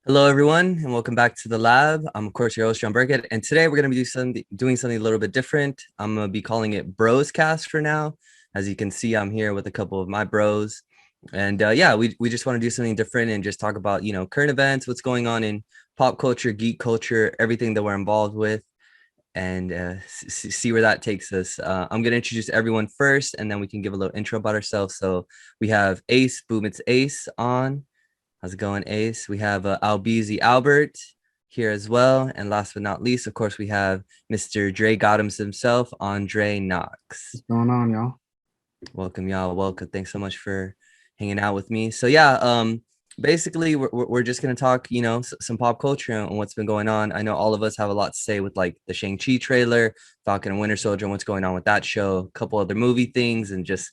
Hello, everyone, and welcome back to the lab. I'm, of course, your host, John Burkett, and today we're going to be doing something a little bit different. I'm going to be calling it Bros Cast for now. As you can see, I'm here with a couple of my bros, and yeah, we just want to do something different and just talk about current events, what's going on in pop culture, geek culture, everything that we're involved with, and see where that takes us. I'm going to introduce everyone first, and then we can give a little intro about ourselves. So we have Ace, Boom, it's Ace on. How's it going, Ace? We have Albeezy Albert here as well. And last but not least, of course, we have Mr. Dre Goddams himself, Andre Knox. What's going on, y'all? Welcome, y'all. Welcome. Thanks so much for hanging out with me. So yeah, basically we're just gonna talk, some pop culture and what's been going on. I know all of us have a lot to say with like the Shang-Chi trailer, Falcon and Winter Soldier, and what's going on with that show, a couple other movie things, and just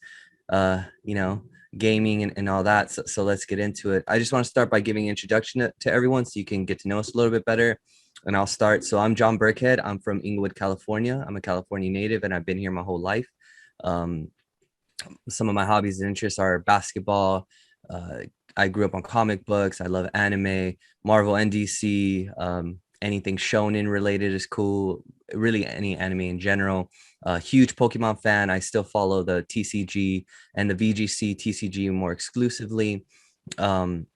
gaming and all that. So let's get into it. I just want to start by giving an introduction to everyone so you can get to know us a little bit better. And I'll start. So I'm John Burkhead. I'm from Inglewood, California. I'm a California native and I've been here my whole life. Some of my hobbies and interests are basketball. I grew up on comic books. I love anime, Marvel and DC. Anything shonen related is cool. Really, any anime in general. Huge Pokemon fan. I still follow the TCG and the VGC TCG more exclusively. And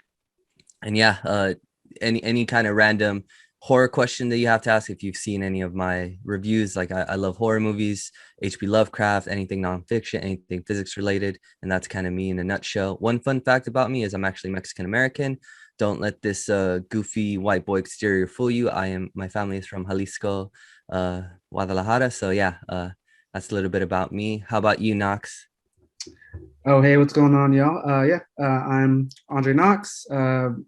yeah, any kind of random horror question that you have to ask if you've seen any of my reviews. Like I love horror movies, HP Lovecraft, anything nonfiction, anything physics related. And that's kind of me in a nutshell. One fun fact about me is I'm actually Mexican American. Don't let this goofy white boy exterior fool you. My family is from Jalisco, Guadalajara. So yeah, that's a little bit about me. How about you, Knox? Oh, hey, what's going on, y'all? I'm Andre Knox, born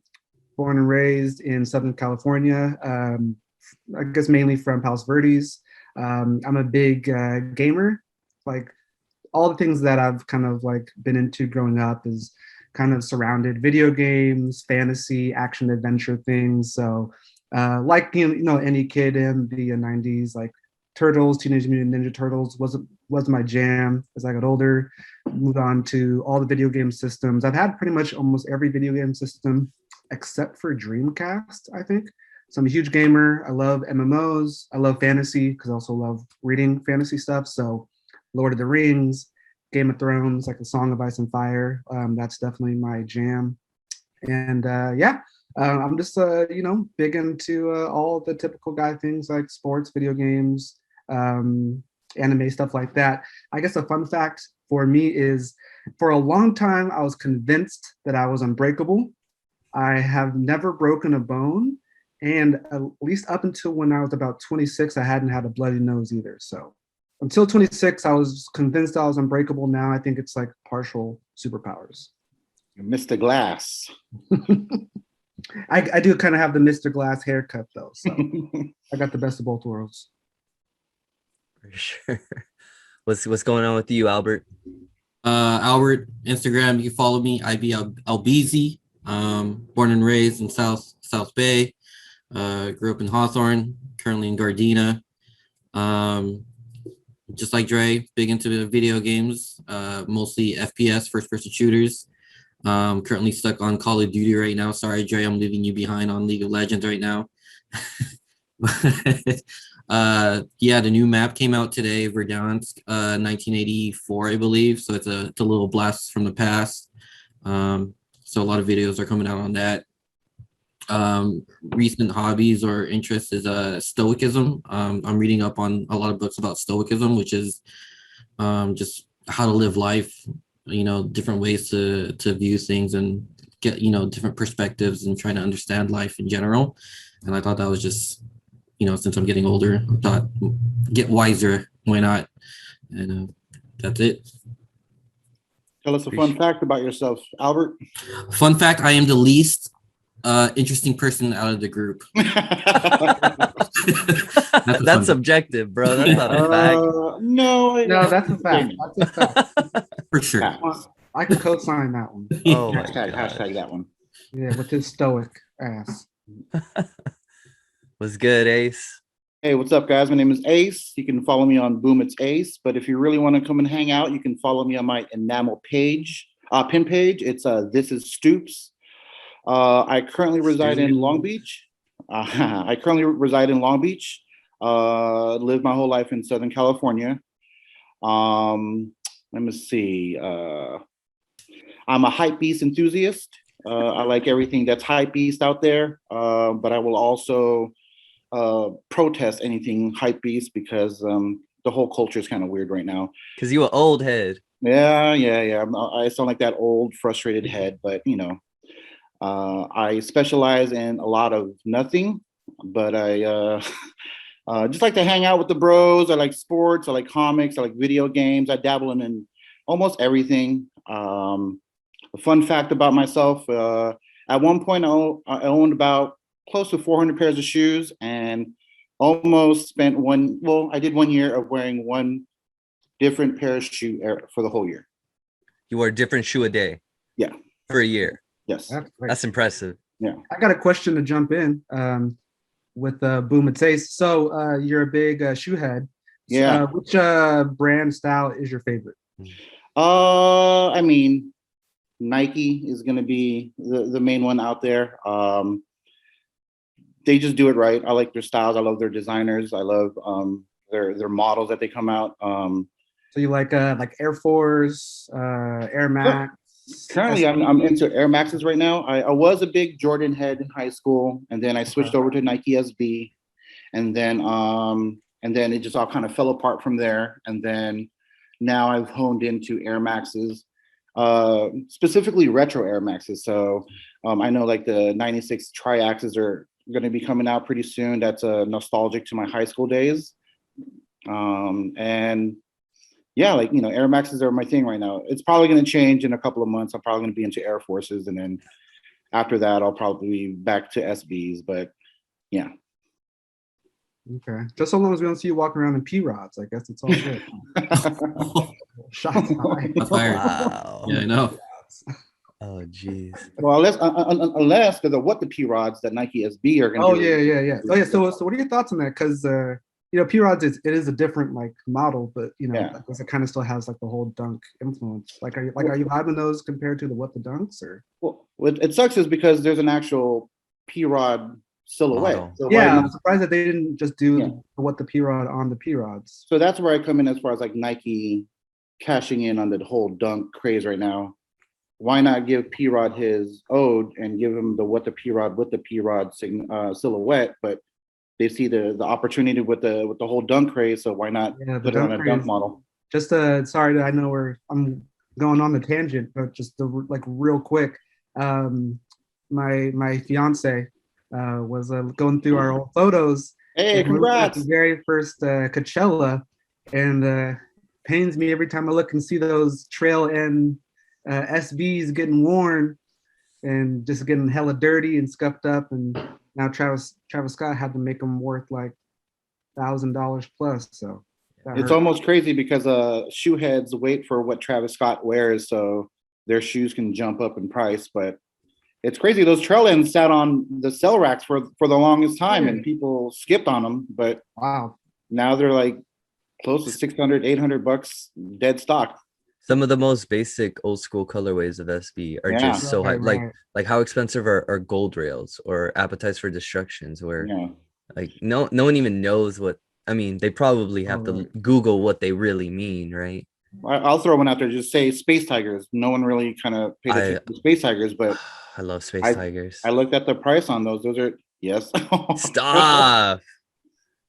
and raised in Southern California. I guess mainly from Palos Verdes. I'm a big gamer. Like all the things that I've kind of like been into growing up is kind of surrounded video games, fantasy, action, adventure things. So, like any kid in the '90s, like Turtles, Teenage Mutant Ninja Turtles was my jam. As I got older, moved on to all the video game systems. I've had pretty much almost every video game system except for Dreamcast, I think. So I'm a huge gamer. I love MMOs. I love fantasy because I also love reading fantasy stuff. So Lord of the Rings, Game of Thrones, like A Song of Ice and Fire. That's definitely my jam. And I'm just big into all the typical guy things like sports, video games, anime, stuff like that. I guess a fun fact for me is for a long time I was convinced that I was unbreakable. I have never broken a bone, and at least up until when I was about 26, I hadn't had a bloody nose either. So until 26, I was convinced I was unbreakable. Now I think it's like partial superpowers. Mr. Glass. I do kind of have the Mr. Glass haircut though, so I got the best of both worlds. For sure. What's going on with you, Albert? Albert, Instagram, you can follow me, Albeezy. Born and raised in South Bay. Grew up in Hawthorne, currently in Gardena. Just like Dre, big into video games, mostly FPS, first person shooters. Currently stuck on Call of Duty right now. Sorry, Dre, I'm leaving you behind on League of Legends right now. The new map came out today, Verdansk, 1984, I believe. So it's a little blast from the past. So a lot of videos are coming out on that. Recent hobbies or interests is stoicism. I'm reading up on a lot of books about stoicism, which is just how to live life, different ways to view things and get, different perspectives and trying to understand life in general. And I thought that was just, since I'm getting older, I thought get wiser, why not? And that's it. Tell us a fun fact about yourself, Albert. Fun fact, I am the least interesting person out of the group. That's subjective, bro. That's not a fact. No, that's a fact. That's a fact. For sure. I can co-sign that one. Oh my hashtag that one. Yeah, with his stoic ass. Was good, Ace? Hey, what's up, guys? My name is Ace. You can follow me on Boom It's Ace. But if you really want to come and hang out, you can follow me on my enamel page, pin page. It's This Is Stoops. I currently reside in Long Beach. I currently reside in Long Beach. Lived my whole life in Southern California. Let me see. I'm a hype beast enthusiast. I like everything that's hype beast out there, but I will also protest anything hype beast because the whole culture is kind of weird right now. Because you an old head. Yeah. I sound like that old, frustrated head, but I specialize in a lot of nothing, but I just like to hang out with the bros. I like sports. I like comics. I like video games. I dabble in almost everything. A fun fact about myself, at one point I owned about close to 400 pairs of shoes and almost spent I did 1 year of wearing one different pair of shoe for the whole year. You wear a different shoe a day. Yeah. For a year. Yes. That's impressive. Yeah. I got a question to jump in with Boom and Taste. So you're a big shoe head. Yeah. Which brand style is your favorite? I mean, Nike is going to be the main one out there. They just do it right. I like their styles. I love their designers. I love their models that they come out. So you like Air Force, Air Max? Currently, I'm into Air Maxes right now. I was a big Jordan head in high school, and then I switched over to Nike SB, and then it just all kind of fell apart from there. And then now I've honed into Air Maxes, specifically retro Air Maxes. So I know like the 96 Triaxes are going to be coming out pretty soon. That's nostalgic to my high school days. And yeah, like, Air Maxes are my thing right now. It's probably going to change in a couple of months. I'm probably going to be into Air Forces. And then after that, I'll probably be back to SBs. But yeah. Okay. Just so long as we don't see you walking around in P-Rods, I guess it's all good. Shots fired. That's fired. Wow. Yeah, I know. Oh, geez. Well, unless because of what the P-Rods that Nike SB are going to do. Yeah. Oh, yeah. So what are your thoughts on that? Because P-Rods it is a different like model, but it kind of still has like the whole dunk influence. Like, are you vibing those compared to the What the Dunks or? Well, what it sucks is because there's an actual P-Rod silhouette. So I'm surprised that they didn't just do the What the P-Rod on the P-Rods. So that's where I come in as far as like Nike cashing in on the whole dunk craze right now. Why not give P-Rod his ode and give him the What the P-Rod with the P-Rod silhouette? But they see the opportunity with the whole dunk craze, so why not put it on a dunk model? Just sorry that I know I'm going on the tangent, but just real quick, my fiance was going through our old photos. Hey, congrats! The very first Coachella, and pains me every time I look and see those trail end SBs getting worn and just getting hella dirty and scuffed up, and now Travis Scott had to make them worth like $1,000 plus. So it's almost crazy because shoe heads wait for what Travis Scott wears so their shoes can jump up in price. But it's crazy. Those trail ends sat on the sell racks for the longest time and people skipped on them. But wow, now they're like close to $600, $800 dead stock. Some of the most basic old school colorways of SB are just so high. Right. Like how expensive are gold rails or Appetites for Destructions, where like no one even knows what. I mean, they probably have to Google what they really mean, right? I'll throw one out there. Just say Space Tigers. No one really kind of paid attention to Space Tigers, but I love Space Tigers. I looked at the price on those. Those are Stop.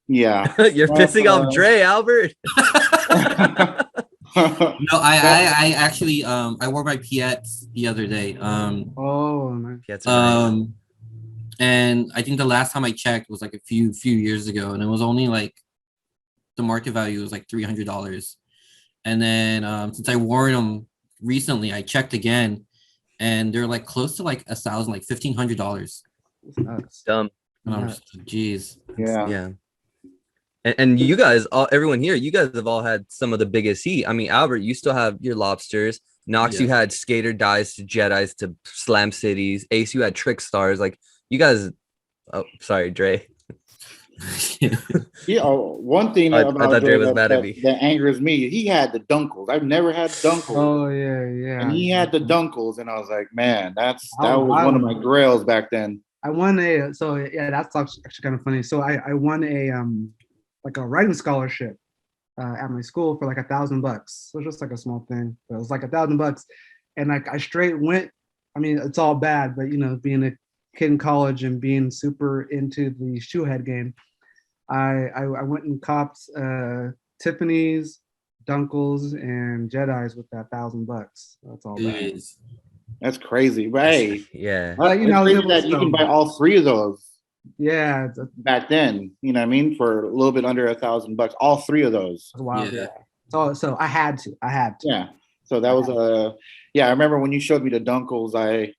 Yeah, you're pissing off Dre, Albert. No, I actually I wore my Piets the other day. Nice. And I think the last time I checked was like a few years ago, and it was only like the market value was like $300. And then since I wore them recently, I checked again, and they're like close to like $1,000, like $1,500. That's dumb. And I'm just, geez. Yeah. And you guys, everyone here, you guys have all had some of the biggest heat. I mean, Albert, you still have your Lobsters. Knox, you had Skater Dies to Jedis to Slam Cities. Ace, you had Trick Stars. Like, you guys, oh, sorry, Dre. Yeah, one thing I about thought Dre Dre was that, mad at that me. that angers me, he had the dunkles. I've never had dunkles, Oh yeah, and yeah. he had the dunkles, and I was like, man, I that was was one of wilding. my grails back then. I won a so yeah, that's actually kind of funny. So I won a like a writing scholarship at my school for like $1,000. So it's just like a small thing, but it was like $1,000, and like I straight went. I mean, it's all bad, but you know, being a kid in college and being super into the shoe head game, I went and copped Tiffany's, Dunkles, and Jedi's with that $1,000. That's all bad. Jeez. That's crazy. But hey, Yeah. But you know, it's I was crazy able to that you can sell buy them. all three of those Yeah, back then. You know what I mean? For a little bit under $1,000, all three of those. that's wild. Yeah. So I had to. Yeah. So that was yeah. I remember when you showed me the dunkles, I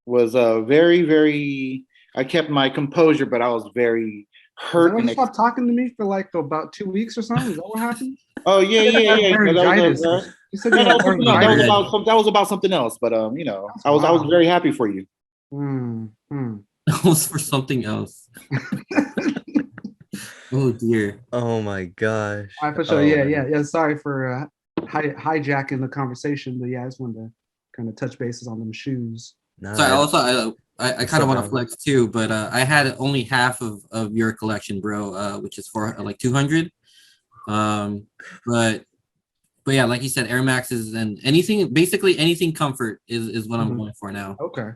was very, very. I kept my composure, but I was very Is that hurt why you and. stopped talking to me for like about 2 weeks or something? Is that what happened? Oh yeah, You yeah, had yeah. No, that laryngitis. was You said no, you that had was something else. That was laryngitis. that was about something else. But That's I was wild. very happy for you. Hmm. That was for something else. Oh dear. Oh my gosh. I for sure. Oh Yeah, man. yeah. Sorry for hijacking the conversation, but yeah, I just wanted to kind of touch bases on them shoes. No, So I also I I'm kind so of want to down. flex too, but I had only half of your collection, bro, which is for like 200. Um, but but yeah, like you said, Air Maxes and anything, basically anything comfort is what I'm Mhm. going for now. Okay.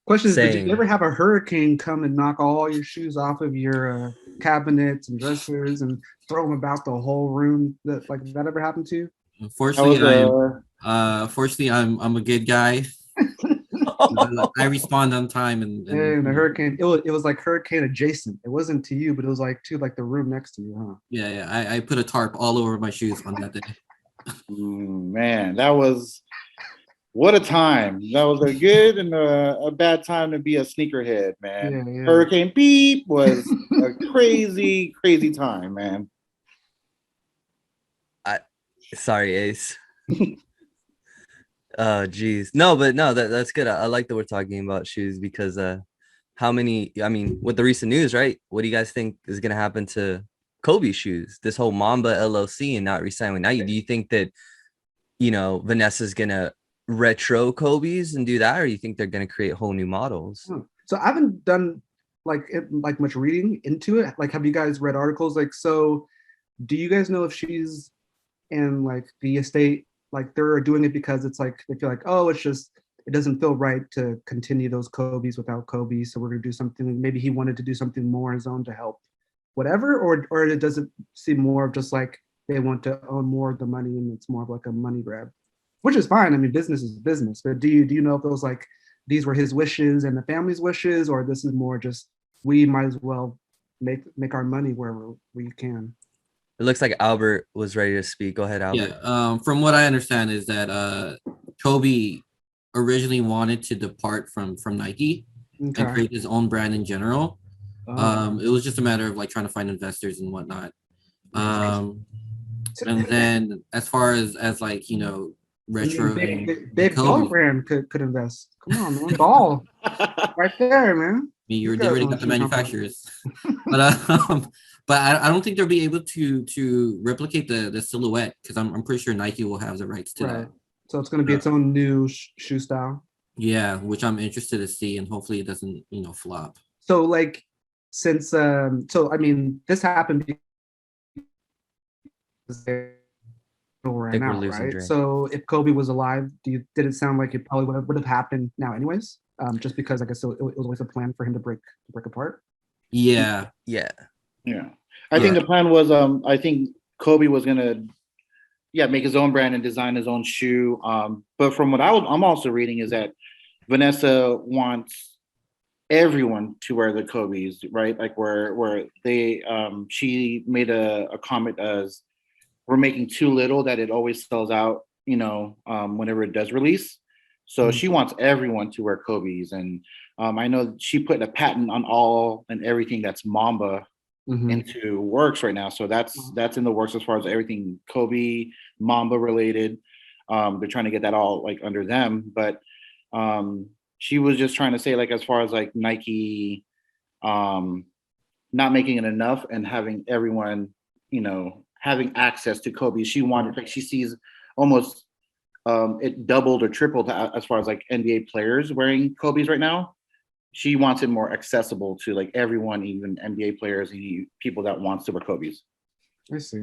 Question is, did you Same. ever have a hurricane come and knock all your shoes off of your cabinets and dressers and throw them about the whole room? That ever happened to you? That was Fortunately I'm a good guy. I respond on time and And the hurricane, it was like hurricane adjacent. It wasn't to you, but it was like to like the room next to you, huh? yeah, I put a tarp all over my shoes on that day. man, that was what a time. That was a good and a bad time to be a sneakerhead, man. Yeah, yeah. Hurricane Beep was a crazy, crazy time, man. Sorry, Ace. Oh geez. No, but no, that's good. I like that we're talking about shoes because how many, I mean, with the recent news, right? What do you guys think is gonna happen to Kobe shoes? This whole Mamba LLC and not resigning. Now, do you think that Vanessa's gonna retro Kobe's and do that, or you think they're gonna create whole new models? So I haven't done like much reading into it. Like, have you guys read articles? Like, so do you guys know if she's in like the estate, like they're doing it because it's like they feel like, oh, it doesn't feel right to continue those Kobe's without Kobe, so we're gonna do something. Maybe he wanted to do something more on his own to help, whatever, or it doesn't seem more of just like they want to own more of the money and it's more of like a money grab, which is fine. I mean, business is business. But do you know if it was like these were his wishes and the family's wishes, or this is more just we might as well make our money wherever we can? It looks like Albert was ready to speak. Go ahead, Albert. Yeah. From what I understand is that Kobe originally wanted to depart from Nike and Okay. create his own brand in general. Oh. It was just a matter of like trying to find investors and whatnot. And then as far as like retro Big Ball Kobe, brand could invest. Come on, man, Ball right there, man. you You they guys already own got the shoe company. manufacturers, but but I don't think they'll be able to replicate the silhouette because I'm pretty sure Nike will have the rights to Right. that. So it's going to be its own new shoe style. Yeah, which I'm interested to see, and hopefully it doesn't flop. So like, since so I mean, this happened because they're I right think we're now, losing right? Dre. So if Kobe was alive, did it sound like it probably would have happened now, anyways? Just because I guess it was always a plan for him to break apart. Yeah, Yeah. Yeah. I think the plan was I think Kobe was gonna make his own brand and design his own shoe. But from what I'm also reading is that Vanessa wants everyone to wear the Kobe's, right? Like where they she made a comment as we're making too little that it always sells out, whenever it does release. So she wants everyone to wear Kobe's, and I know she put a patent on all and everything that's Mamba into works right now. So that's in the works as far as everything Kobe, Mamba related. They're trying to get that all like under them, but she was just trying to say like as far as like Nike not making it enough and having everyone, having access to Kobe. She wanted, like, she sees almost it doubled or tripled as far as like NBA players wearing Kobe's right now. She wants it more accessible to like everyone, even NBA players and people that wants to wear Kobe's. I see.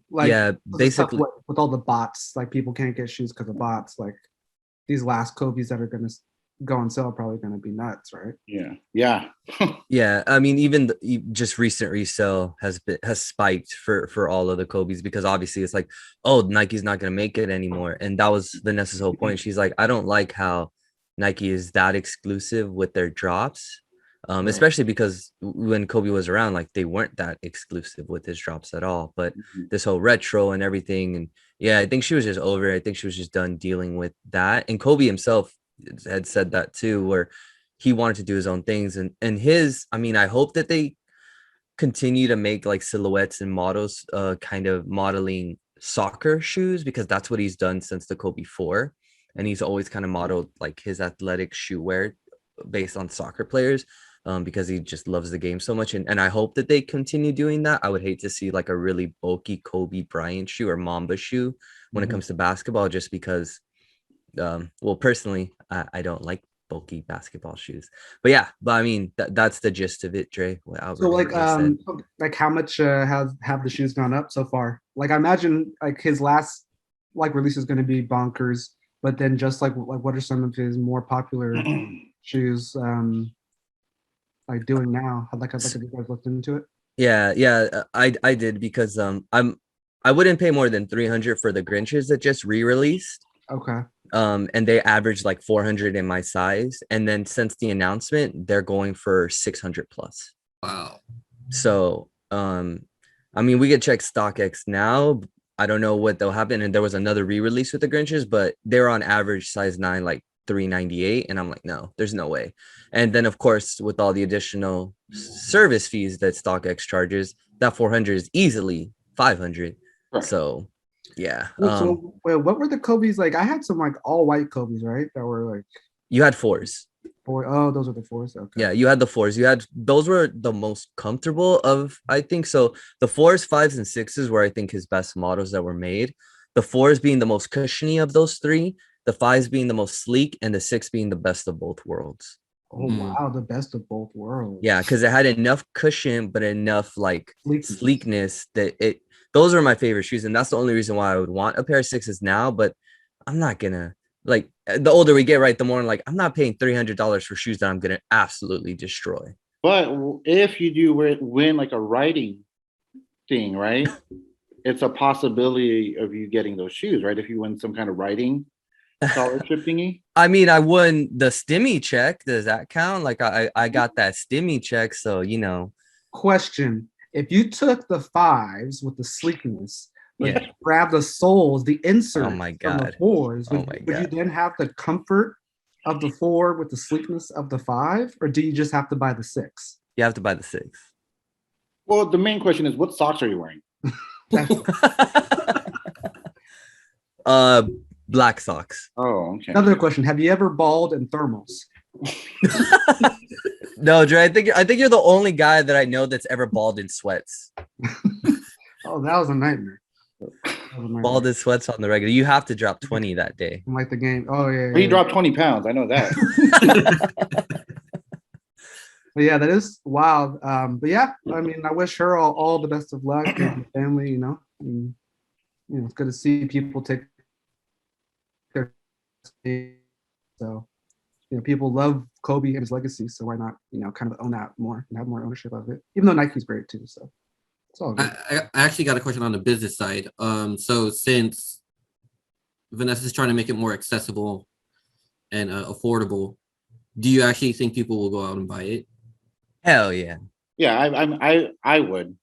Like, yeah, basically. with all the bots, like people can't get shoes because of bots. Like these last Kobe's that are gonna go on sale are probably gonna be nuts, right? Yeah. Yeah, I mean, even just recent resale has spiked for all of the Kobe's, because obviously it's like, oh, Nike's not gonna make it anymore, and that was Vanessa's whole point. She's like, I don't like how Nike is that exclusive with their drops, especially because when Kobe was around, like they weren't that exclusive with his drops at all. But this whole retro and everything, and yeah, I think she was just over it. I think she was just done dealing with that. And Kobe himself had said that too, where he wanted to do his own things, and his, I mean, I hope that they continue to make like silhouettes and models, kind of modeling soccer shoes, because that's what he's done since the Kobe 4, and he's always kind of modeled like his athletic shoe wear based on soccer players, because he just loves the game so much, and I hope that they continue doing that. I would hate to see like a really bulky Kobe Bryant shoe or Mamba shoe when it comes to basketball, just because well, personally, I don't like bulky basketball shoes, but I mean, that's the gist of it, Dre. So like how much have the shoes gone up so far? Like I imagine like his last like release is going to be bonkers, but then just like what are some of his more popular shoes like doing now? Have you guys looked into it? Yeah, I did, because I wouldn't pay more than 300 for the Grinches that just re-released. Okay. And they averaged like 400 in my size, and then since the announcement they're going for 600 plus. Wow. So I mean, we could check StockX now. I don't know what they'll happen, and there was another re-release with the Grinches, but they're on average size 9 like 398, and I'm like, no, there's no way. And then of course, with all the additional service fees that StockX charges, that 400 is easily 500. Right. So yeah. So what were the Kobe's like? I had some like all white Kobe's, right? That were like, you had 4s. Oh, those are the 4s. Okay. Yeah, you had the 4s. Those were the most comfortable of, I think. So the 4s, 5s, and 6s were, I think, his best models that were made. The 4s being the most cushiony of those three, the 5s being the most sleek, and the 6 being the best of both worlds. Oh wow, the best of both worlds. Yeah, because it had enough cushion but enough like sleekness that it. Those are my favorite shoes, and that's the only reason why I would want a pair of 6s now. But I'm not gonna, like, the older we get, right, the more like I'm not paying $300 for shoes that I'm gonna absolutely destroy. But if you do win like a writing thing, right? It's a possibility of you getting those shoes, right? If you win some kind of writing scholarship thingy. I mean, I won the STEMI check. Does that count? Like I got that STEMI check, so you know. Question. If you took the 5s with the sleekness, but grab the soles, the insert from the 4s, would you then have the comfort of the 4 with the sleekness of the 5, or do you just have to buy the 6? You have to buy the 6. Well, the main question is, what socks are you wearing? Black socks. Oh, okay. Another question: have you ever balled in thermals? No, Dre. I think you're the only guy that I know that's ever balled in sweats. Oh, that was a nightmare. Balled in sweats on the regular. You have to drop 20 that day. Like the game. Oh yeah. He dropped 20 pounds. I know that. But yeah, that is wild. But yeah, I mean, I wish her all the best of luck and family. You know, and, you know, it's good to see people take their. So, you know, people love Kobe and his legacy, so why not, you know, kind of own that more and have more ownership of it, even though Nike's great too. So it's all good. I actually got a question on the business side. So since Vanessa's trying to make it more accessible and affordable, do you actually think people will go out and buy it? Hell yeah. Yeah, I would.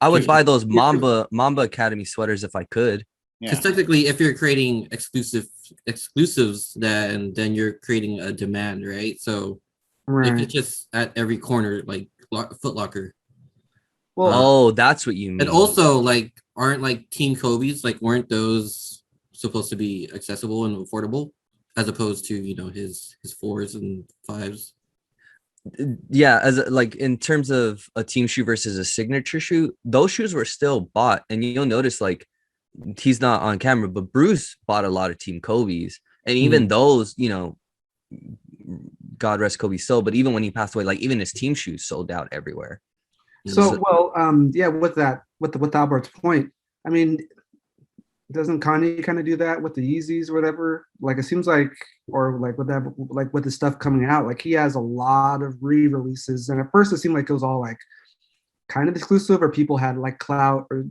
I would buy those Mamba Academy sweaters if I could. Because technically, if you're creating exclusives, then you're creating a demand, right? So if it's just at every corner, like Foot Locker. Well, that's what you mean. And also, like, aren't like Team Kobe's, like, weren't those supposed to be accessible and affordable, as opposed to, you know, his 4s and 5s? Yeah, as like in terms of a team shoe versus a signature shoe, those shoes were still bought, and you'll notice like he's not on camera, but Bruce bought a lot of Team Kobe's, and even those, God rest Kobe's soul, but even when he passed away, like even his team shoes sold out everywhere. So, well, yeah, with Albert's point, I mean, doesn't Kanye kind of do that with the Yeezys or whatever? Like it seems like, or like with that, like with the stuff coming out, like he has a lot of re-releases, and at first it seemed like it was all like kind of exclusive, or people had like clout or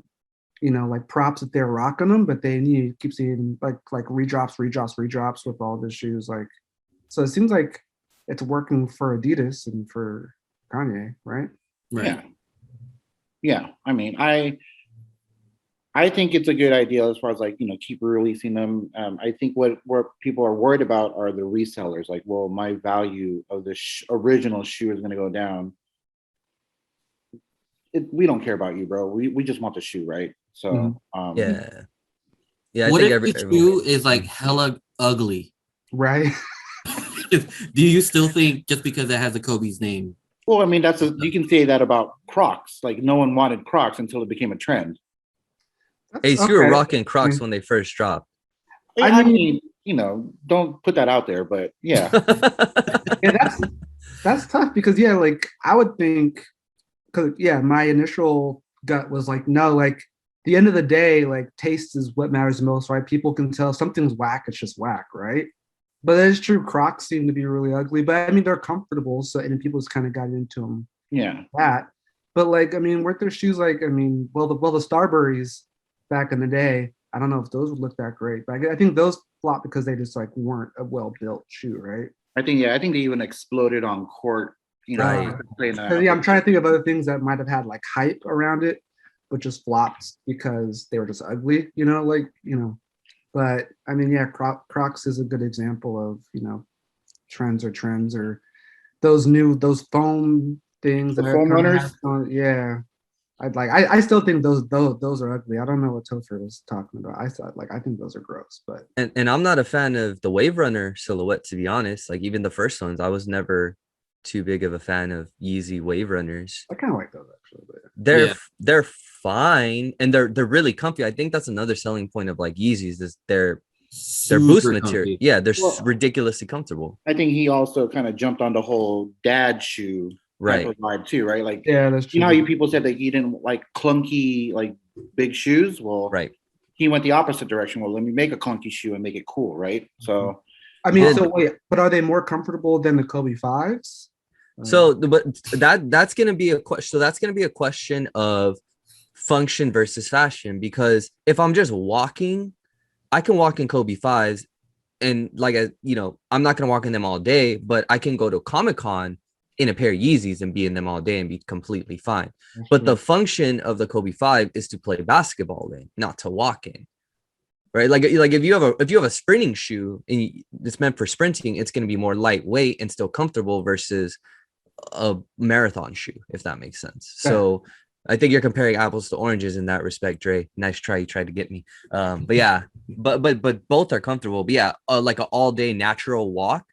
like props that they're rocking them, but then you keep seeing like redrops with all the shoes. Like, so it seems like it's working for Adidas and for Kanye, right? Right. Yeah. Yeah. I mean, I think it's a good idea as far as like, keep releasing them. I think what people are worried about are the resellers. Like, well, my value of the original shoe is going to go down. We don't care about you, bro. We just want the shoe, right? So, yeah. I what think if the shoe is like hella ugly? Right. Do you still think just because it has a Kobe's name? Well, I mean, you can say that about Crocs. Like, no one wanted Crocs until it became a trend. Hey, so you were rocking Crocs when they first dropped. I mean, don't put that out there, but yeah. Yeah, that's tough because like I would think, because my initial gut was like, no, like the end of the day, like taste is what matters the most, right? People can tell if something's whack, it's just whack, right? But it's true, Crocs seem to be really ugly, but I mean they're comfortable, so and people just kind of got into them. Yeah. But like, I mean, weren't their shoes like, I mean, well the Starburys back in the day, I don't know if those would look that great, but I think those flopped because they just like weren't a well-built shoe, right? I think they even exploded on court, right. I'm trying to think of other things that might have had like hype around it, but just flopped because they were just ugly, but I mean, Crocs is a good example of, trends or those foam things. The foam runners. Yeah. I still think those are ugly. I don't know what Topher was talking about. I think those are gross, but and I'm not a fan of the Wave Runner silhouette, to be honest. Like even the first ones, I was never too big of a fan of Yeezy Wave Runners. I kind of like those actually, but they're fine and they're really comfy. I think that's another selling point of like Yeezys is their boost material. Yeah, they're ridiculously comfortable. I think he also kind of jumped on the whole dad shoe right vibe too, right? Like, yeah, that's true. How you people said that he didn't like clunky, like big shoes. Well, right. He went the opposite direction. Well, let me make a clunky shoe and make it cool, right? So, I mean, but are they more comfortable than the Kobe 5s? So, but that's gonna be a question. So that's gonna be a question of function versus fashion, because if I'm just walking, I can walk in Kobe 5s, and like I'm not gonna walk in them all day, but I can go to Comic-Con in a pair of Yeezys and be in them all day and be completely fine. But the function of the Kobe 5 is to play basketball in, not to walk in. Right? Like if you have a sprinting shoe and it's meant for sprinting, it's going to be more lightweight and still comfortable versus a marathon shoe, if that makes sense. Yeah. So I think you're comparing apples to oranges in that respect, Dre. Nice try. You tried to get me. But yeah, but both are comfortable. But yeah, like an all day natural walk,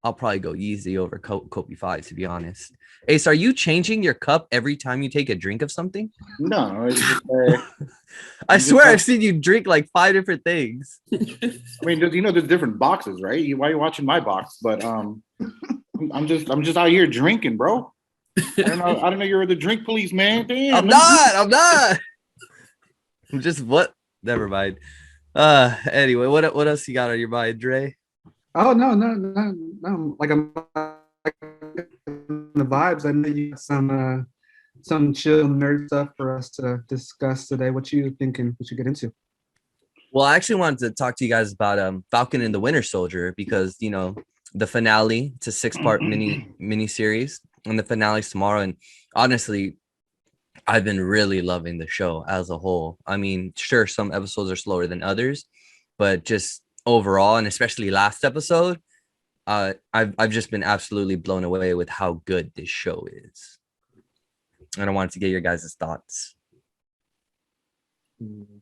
I'll probably go Yeezy over Kobe 5, to be honest. Ace, are you changing your cup every time you take a drink of something? No. It's just, I swear I've seen you drink like 5 different things. I mean, there's different boxes, right? Why are you watching my box? But I'm just out here drinking, bro. I don't know you're the drink police, man. Damn. I'm not. I'm just what? Never mind. Anyway, what else you got on your mind, Dre? Oh no. Like I'm like the vibes. I know you got some chill nerd stuff for us to discuss today. What you thinking we should get into? Well, I actually wanted to talk to you guys about Falcon and the Winter Soldier, because the finale, it's a 6-part mini series, and the finale's tomorrow. And honestly, I've been really loving the show as a whole. I mean, sure, some episodes are slower than others, but just overall, and especially last episode, I've just been absolutely blown away with how good this show is. And I wanted to get your guys' thoughts.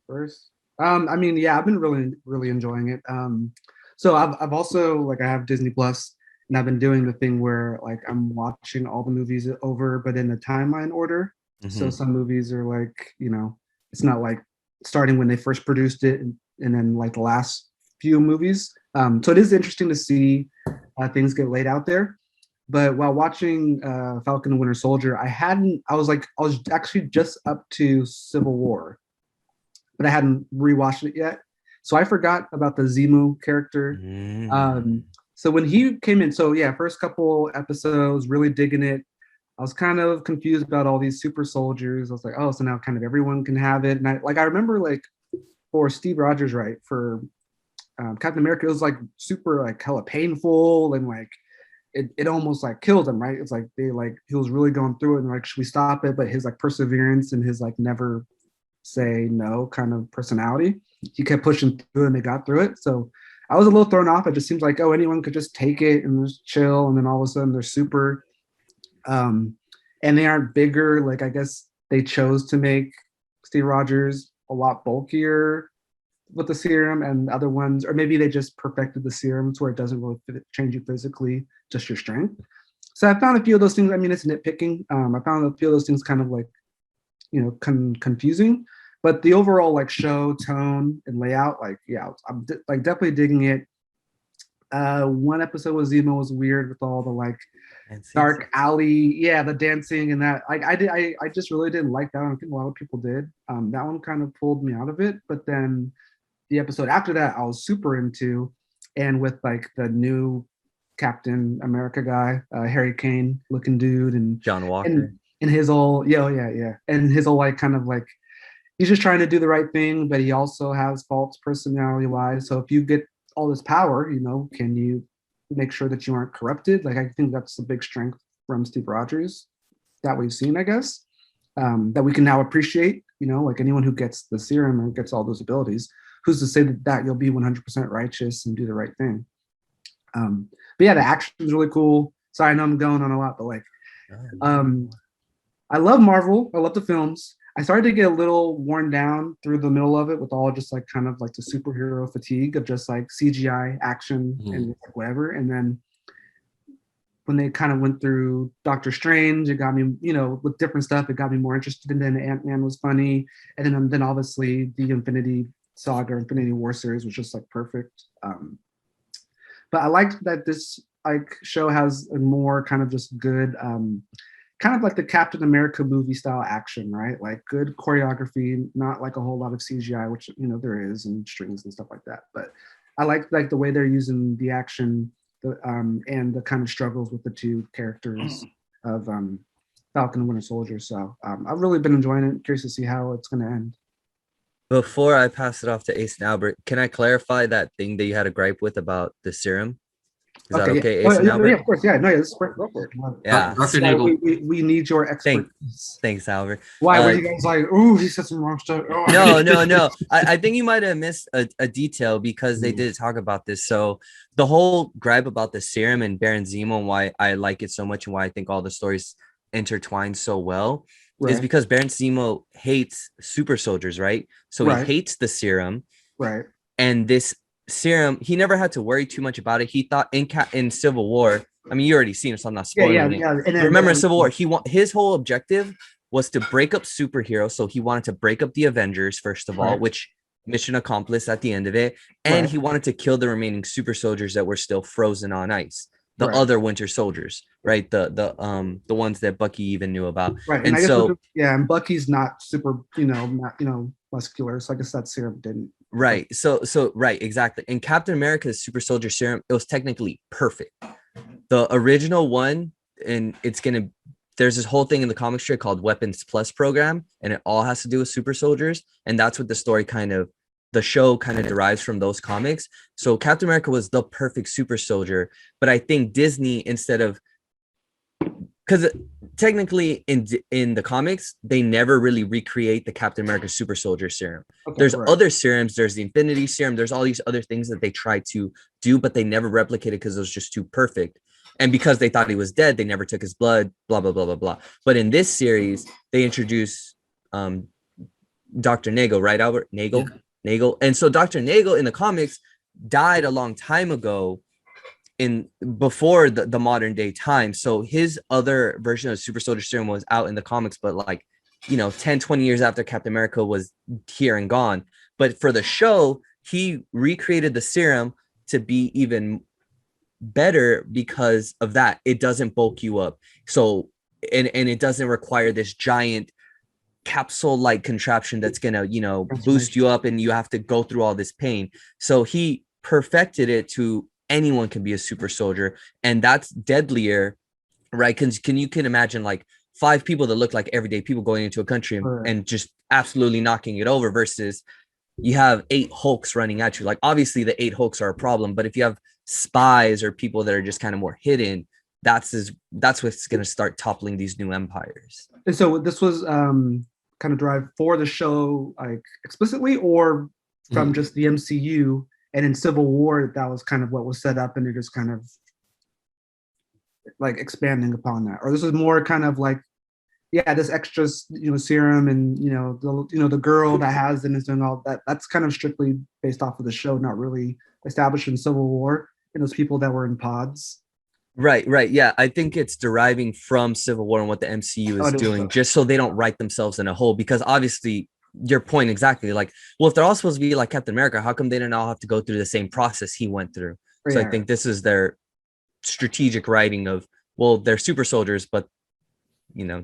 First, I mean, yeah, I've been really enjoying it. So I've also, like, I have Disney Plus, And I've been doing the thing where like I'm watching all the movies over, but in the timeline order. So some movies are like, it's not like starting when they first produced it and then like the last few movies. So it is interesting to see things get laid out there. But while watching Falcon and Winter Soldier, I was actually just up to Civil War, but I hadn't rewatched it yet. So I forgot about the Zemo character. So when he came in, so yeah, first couple episodes, really digging it. I was kind of confused about all these super soldiers. I was like, oh, so now kind of everyone can have it. And I remember like for Steve Rogers, right, for Captain America, it was like super like hella painful and like it almost like killed him, right? It's like he was really going through it and like, should we stop it? But his like perseverance and his like never say no kind of personality, he kept pushing through and they got through it. So I was a little thrown off. It just seems like, oh, anyone could just take it and just chill, and then all of a sudden they're super. And they aren't bigger. Like I guess they chose to make Steve Rogers a lot bulkier with the serum, and other ones, or maybe they just perfected the serum to where it doesn't really change you physically, just your strength. So I found a few of those things. I mean, it's nitpicking. I found a few of those things kind of like, confusing. But the overall like show tone and layout, like yeah, I'm like definitely digging it. One episode with Zemo was weird with all the like dark alley, yeah, the dancing and that. Like I just really didn't like that one. I think a lot of people did. That one kind of pulled me out of it. But then the episode after that, I was super into, and with like the new Captain America guy, Harry Kane looking dude, and John Walker, and his old yeah, and his old like kind of like he's just trying to do the right thing, but he also has faults personality wise. So if you get all this power, can you make sure that you aren't corrupted? Like I think that's the big strength from Steve Rogers that we've seen, I guess, that we can now appreciate. Like anyone who gets the serum and gets all those abilities, who's to say that you'll be 100% righteous and do the right thing? But yeah, the action is really cool. Sorry, I know I'm going on a lot, but like, I love Marvel. I love the films. I started to get a little worn down through the middle of it with all just like kind of like the superhero fatigue of just like CGI action and like whatever. And then when they kind of went through Doctor Strange, it got me, with different stuff, it got me more interested. And then Ant-Man was funny. And then obviously the Infinity Saga, Infinity War series was just like perfect. But I liked that this like show has a more kind of just good, kind of like the Captain America movie style action, right? Like good choreography, not like a whole lot of CGI, which there is, and strings and stuff like that. But I like the way they're using the action, and the kind of struggles with the two characters of Falcon and Winter Soldier. So I've really been enjoying it. Curious to see how it's going to end. Before I pass it off to Ace and Albert, can I clarify that thing that you had a gripe with about the serum? Is that okay, yeah. Ace and Albert? Yeah, of course. Yeah, no, yeah, this is great. Go for it. Yeah. Dr. Nagel. We need your expertise. Thanks, Albert. Why were you guys like, ooh, he said some wrong stuff? Oh. No. I think you might have missed a detail because they did talk about this. So the whole gripe about the serum and Baron Zemo, and why I like it so much and why I think all the stories intertwine so well, is because Baron Zemo hates super soldiers, right? So he hates the serum. Right. And this serum, he never had to worry too much about it. He thought in Civil War, I mean, you already seen it, so I'm not spoiling it. Yeah. And then, remember, in Civil War, his whole objective was to break up superheroes. So he wanted to break up the Avengers, first of all, which mission accomplished at the end of it. And he wanted to kill the remaining super soldiers that were still frozen on ice. The other Winter Soldiers, right? The ones that Bucky even knew about. Right. And so and Bucky's not super, not muscular. So I guess that serum didn't. Right. So right, exactly. And Captain America's super soldier serum, it was technically perfect. The original one, and there's this whole thing in the comic strip called Weapons Plus program, and it all has to do with super soldiers. And that's what the show kind of derives from those comics. So Captain America was the perfect super soldier, but I think Disney, instead of, because technically in the comics, they never really recreate the Captain America super soldier serum. There's other serums, there's the Infinity Serum, there's all these other things that they try to do, but they never replicated because it was just too perfect. And because they thought he was dead, they never took his blood, blah, blah, blah, blah, blah. But in this series, they introduce Dr. Nagel, right, Albert? Nagel. And so Dr. Nagel in the comics died a long time ago. in before the modern day time. So his other version of super soldier serum was out in the comics, but like, 10, 20 years after Captain America was here and gone. But for the show, he recreated the serum to be even better because of that. It doesn't bulk you up. So, and it doesn't require this giant capsule like contraption that's gonna boost you up and you have to go through all this pain. So he perfected it to anyone can be a super soldier, and that's deadlier, right? Because you can imagine like 5 people that look like everyday people going into a country and just absolutely knocking it over, versus you have 8 Hulks running at you. Like obviously the 8 Hulks are a problem, but if you have spies or people that are just kind of more hidden, that's what's going to start toppling these new empires. And so this was kind of derived for the show, like explicitly, or from just the MCU, and in Civil War that was kind of what was set up, and they're just kind of like expanding upon that, or this is more kind of like, yeah, this extra serum, and the girl that has it and is doing all that. That's kind of strictly based off of the show, not really established in Civil War, and those people that were in pods. Right. Yeah, I think it's deriving from Civil War and what the MCU is doing, just so they don't write themselves in a hole. Because obviously, your point exactly. Like, well, if they're all supposed to be like Captain America, how come they didn't all have to go through the same process he went through? So I think this is their strategic writing of, well, they're super soldiers, but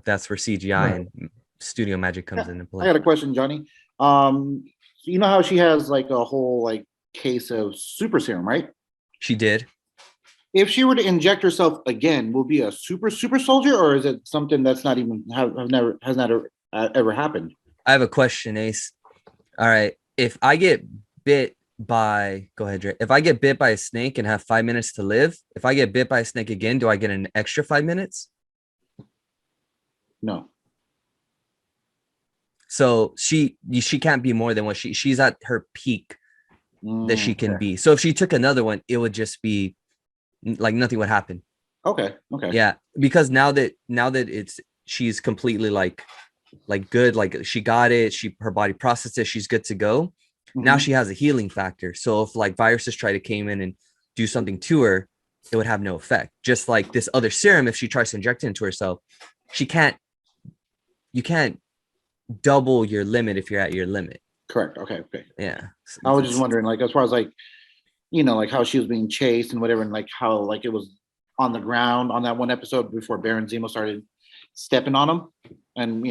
that's where CGI and studio magic comes into play. I got a question, Johnny. You know how she has like a whole like case of super serum, right? She did. If she were to inject herself again, will be a super soldier, or is it something that's not even has never ever happened? I have a question, Ace. All right, if I get bit by, go ahead, Dre. If I get bit by a snake and have 5 minutes to live, if I get bit by a snake again, do I get an extra 5 minutes? No. So she can't be more than what she's at her peak that she can be. So if she took another one, it would just be like nothing would happen. Okay. Yeah, because now that she's completely like good, like she got it, her body processed it, she's good to go. Now she has a healing factor. So if like viruses try to came in and do something to her, it would have no effect. Just like this other serum, if she tries to inject it into herself, you can't double your limit if you're at your limit. Correct. Okay. Yeah. I was just wondering, like, as far as like, like how she was being chased and whatever, and like how like it was on the ground on that one episode before Baron Zemo started stepping on him, and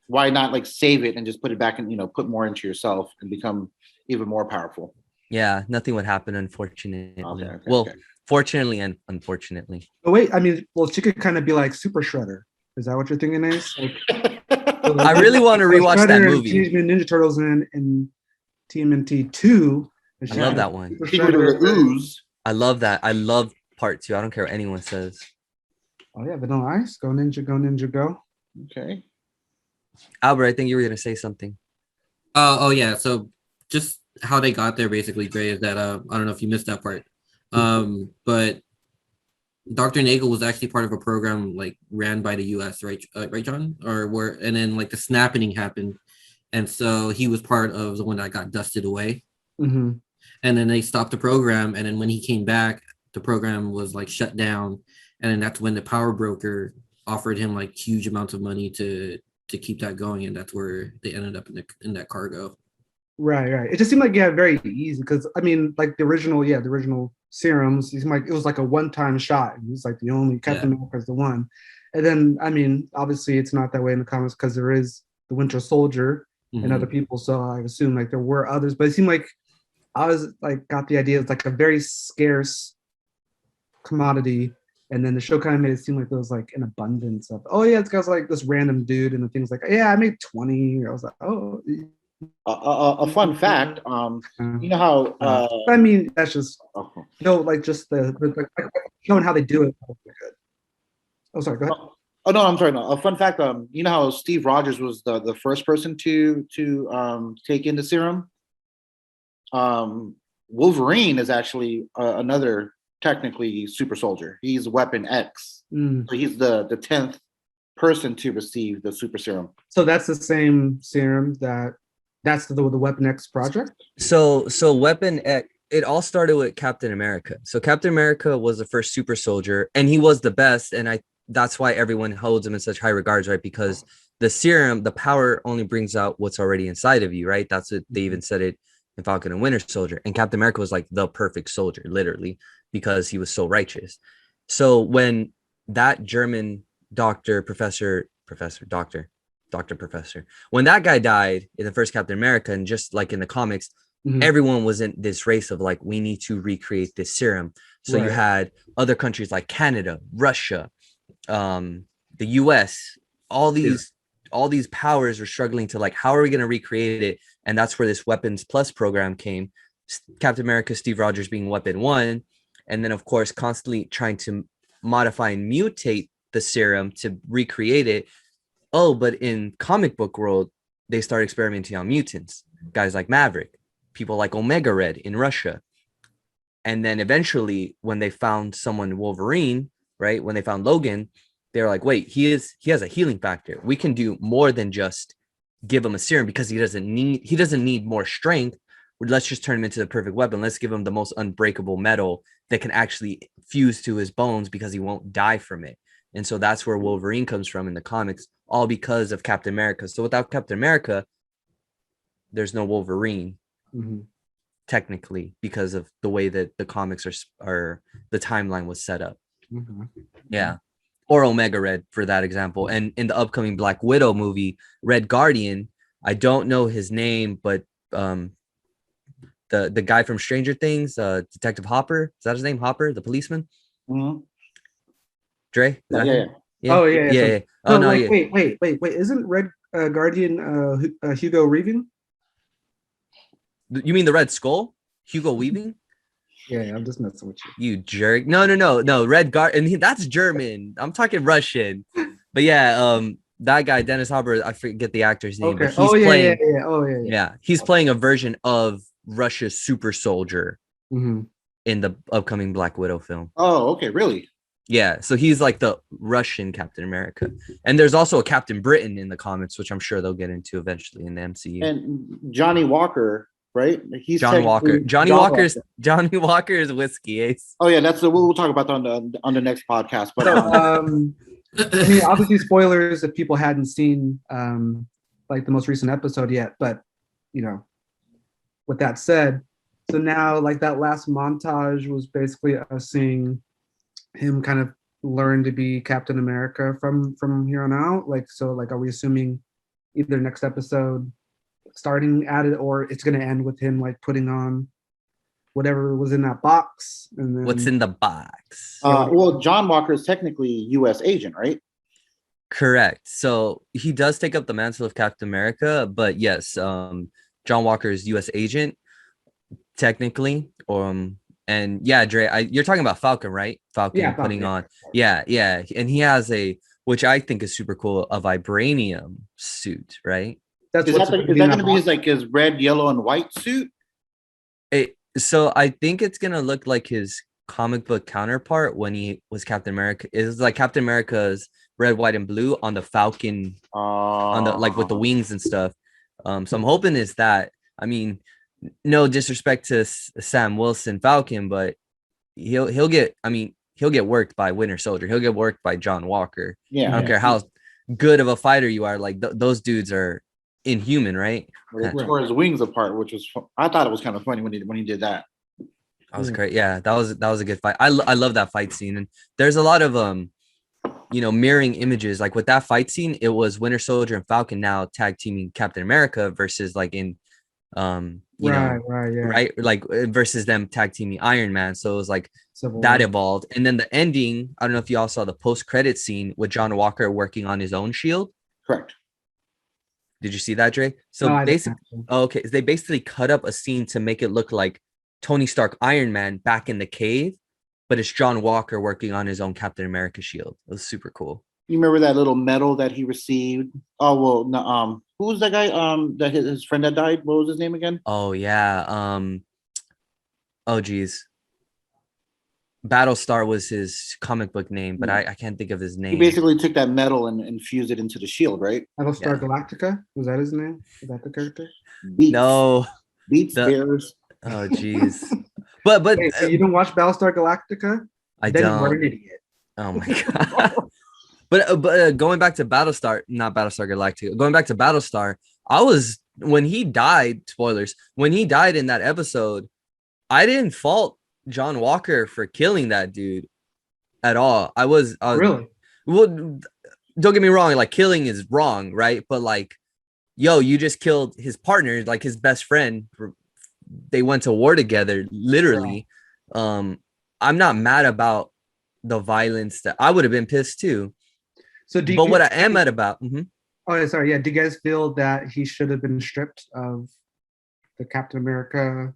why not like save it and just put it back and put more into yourself and become even more powerful? Yeah, nothing would happen, unfortunately. Fortunately and unfortunately. Oh wait, I mean, well, she could kind of be like Super Shredder. Is that what you're thinking, Ace? Like, I really want to rewatch that movie. Teenage Mutant Ninja Turtles in TMNT 2. I love that one. I love that. I love part 2. I don't care what anyone says. Oh yeah, Vanilla Ice. Go Ninja, go. Okay. Albert, I think you were gonna say something. Oh yeah. So just how they got there, basically, Gray, is that I don't know if you missed that part. But Dr. Nagel was actually part of a program like ran by the US, right, John? And then like the snapping happened, and so he was part of the one that got dusted away. Mm-hmm. And then they stopped the program, and then when he came back, the program was like shut down, and then that's when the power broker offered him like huge amounts of money to keep that going, and that's where they ended up in that cargo. Right. It just seemed like very easy, because I mean, like the original serums, it seemed like it was like a one-time shot. It was like the only Captain America's the one. And then I mean, obviously it's not that way in the comics because there is the Winter Soldier and other people. So I assume like there were others, but it seemed like I was like got the idea it's like a very scarce commodity. And then the show kind of made it seem like there was like an abundance of, oh yeah, it's got like this random dude, and the thing's like, yeah, I made 20. I was like, oh. A fun fact, you know how I mean, that's just like just the like, showing how they do it. Oh, sorry, go ahead. Oh no, I'm sorry. No, a fun fact, you know how Steve Rogers was the first person to take in the serum. Wolverine is actually another technically super soldier. He's Weapon X, so he's the 10th person to receive the super serum. So that's the same serum that's the Weapon X project. So Weapon X, it all started with Captain America. So Captain America was the first super soldier, and he was the best. And that's why everyone holds him in such high regards, right? Because the serum, the power only brings out what's already inside of you, right? That's what they even said it in Falcon and Winter Soldier. And Captain America was like the perfect soldier, literally, because he was so righteous. So when that German doctor, professor, when that guy died in the first Captain America, and just like in the comics, everyone was in this race of like, we need to recreate this serum. So you had other countries like Canada, Russia, the US, all these powers were struggling to like, how are we going to recreate it? And that's where this Weapons Plus program came. Captain America, Steve Rogers being Weapon One, and then of course constantly trying to modify and mutate the serum to recreate it. Oh, but in comic book world, they start experimenting on mutants, guys like Maverick, people like Omega Red in Russia. And then eventually when they found someone, Wolverine, right? When they found Logan, they're like, wait, he has a healing factor. We can do more than just give him a serum, because he doesn't need more strength. Let's just turn him into the perfect weapon. Let's give him the most unbreakable metal that can actually fuse to his bones, because he won't die from it. And so that's where Wolverine comes from in the comics, all because of Captain America. So without Captain America, there's no Wolverine, technically, because of the way that the comics are the timeline was set up. Yeah. Or Omega Red, for that example. And in the upcoming Black Widow movie, Red Guardian, I don't know his name, but the guy from Stranger Things, Detective Hopper, is that his name? Hopper, the policeman? Dre? Yeah. Oh yeah. Oh no, wait. Isn't Red Guardian Hugo Weaving? You mean the Red Skull? Hugo Weaving? Yeah, I'm just messing with you. You jerk. No. Red Guard, and that's German. I'm talking Russian. But yeah, that guy, Dennis Hopper, I forget the actor's name, but he's playing. Yeah, he's playing a version of Russia's super soldier in the upcoming Black Widow film. Oh, okay, really? Yeah, so he's like the Russian Captain America. And there's also a Captain Britain in the comics, which I'm sure they'll get into eventually in the MCU. And Johnny Walker, right? He's Johnny Walker is Whiskey Ace. Oh yeah, we'll talk about that on the next podcast. But I mean, obviously spoilers if people hadn't seen like the most recent episode yet. But with that said, so now like that last montage was basically us seeing him kind of learn to be Captain America from here on out. Like, so like, are we assuming either next episode starting at it, or it's going to end with him like putting on whatever was in that box? And then what's in the box? Well, John Walker is technically U.S. agent, right? Correct. So he does take up the mantle of Captain America, but yes, John Walker is U.S. agent technically. And yeah, Dre, you're talking about Falcon, right? Falcon putting on. Yeah. And he has which I think is super cool, a vibranium suit, right? Is that going to be his red, yellow, and white suit? So I think it's going to look like his comic book counterpart when he was Captain America. It's like Captain America's red, white, and blue on the Falcon, on the like with the wings and stuff. So I'm hoping is that. I mean, no disrespect to Sam Wilson Falcon, but he'll get worked by Winter Soldier. He'll get worked by John Walker. Yeah, I don't care how good of a fighter you are. Like those dudes are inhuman, right? Tore his wings apart, which was I thought it was kind of funny when he did that. That was great. Yeah, that was a good fight. I love that fight scene, and there's a lot of mirroring images. Like with that fight scene, it was Winter Soldier and Falcon now tag teaming Captain America versus like in right, like versus them tag teaming Iron Man. So it was like that evolved, and then the ending. I don't know if you all saw the post-credit scene with John Walker working on his own shield. Correct. Did you see that, Dre? So they basically cut up a scene to make it look like Tony Stark Iron Man back in the cave, but it's John Walker working on his own Captain America shield. It was super cool. You remember that little medal that he received? Oh well, no, who was that guy? That his friend that died. What was his name again? Oh yeah. Oh geez. Battlestar was his comic book name, but I can't think of his name. He basically took that medal and infused it into the shield, right? Battlestar Galactica? Was that his name? Was that the character? Beats. No. Beats Bears. Oh geez. But Wait, so you don't watch Battlestar Galactica? I Then you are don't. an idiot. Oh my god. But going back to not Battlestar Galactica, going back to Battlestar, when he died, spoilers, when he died in that episode, I didn't fault John Walker for killing that dude at all. Really? Well, don't get me wrong, like killing is wrong, right? But like, yo, you just killed his partner, like his best friend. They went to war together, literally. I'm not mad about the violence that I would have been pissed too. So do But you, what I am mad about, oh yeah, sorry, yeah. Do you guys feel that he should have been stripped of the Captain America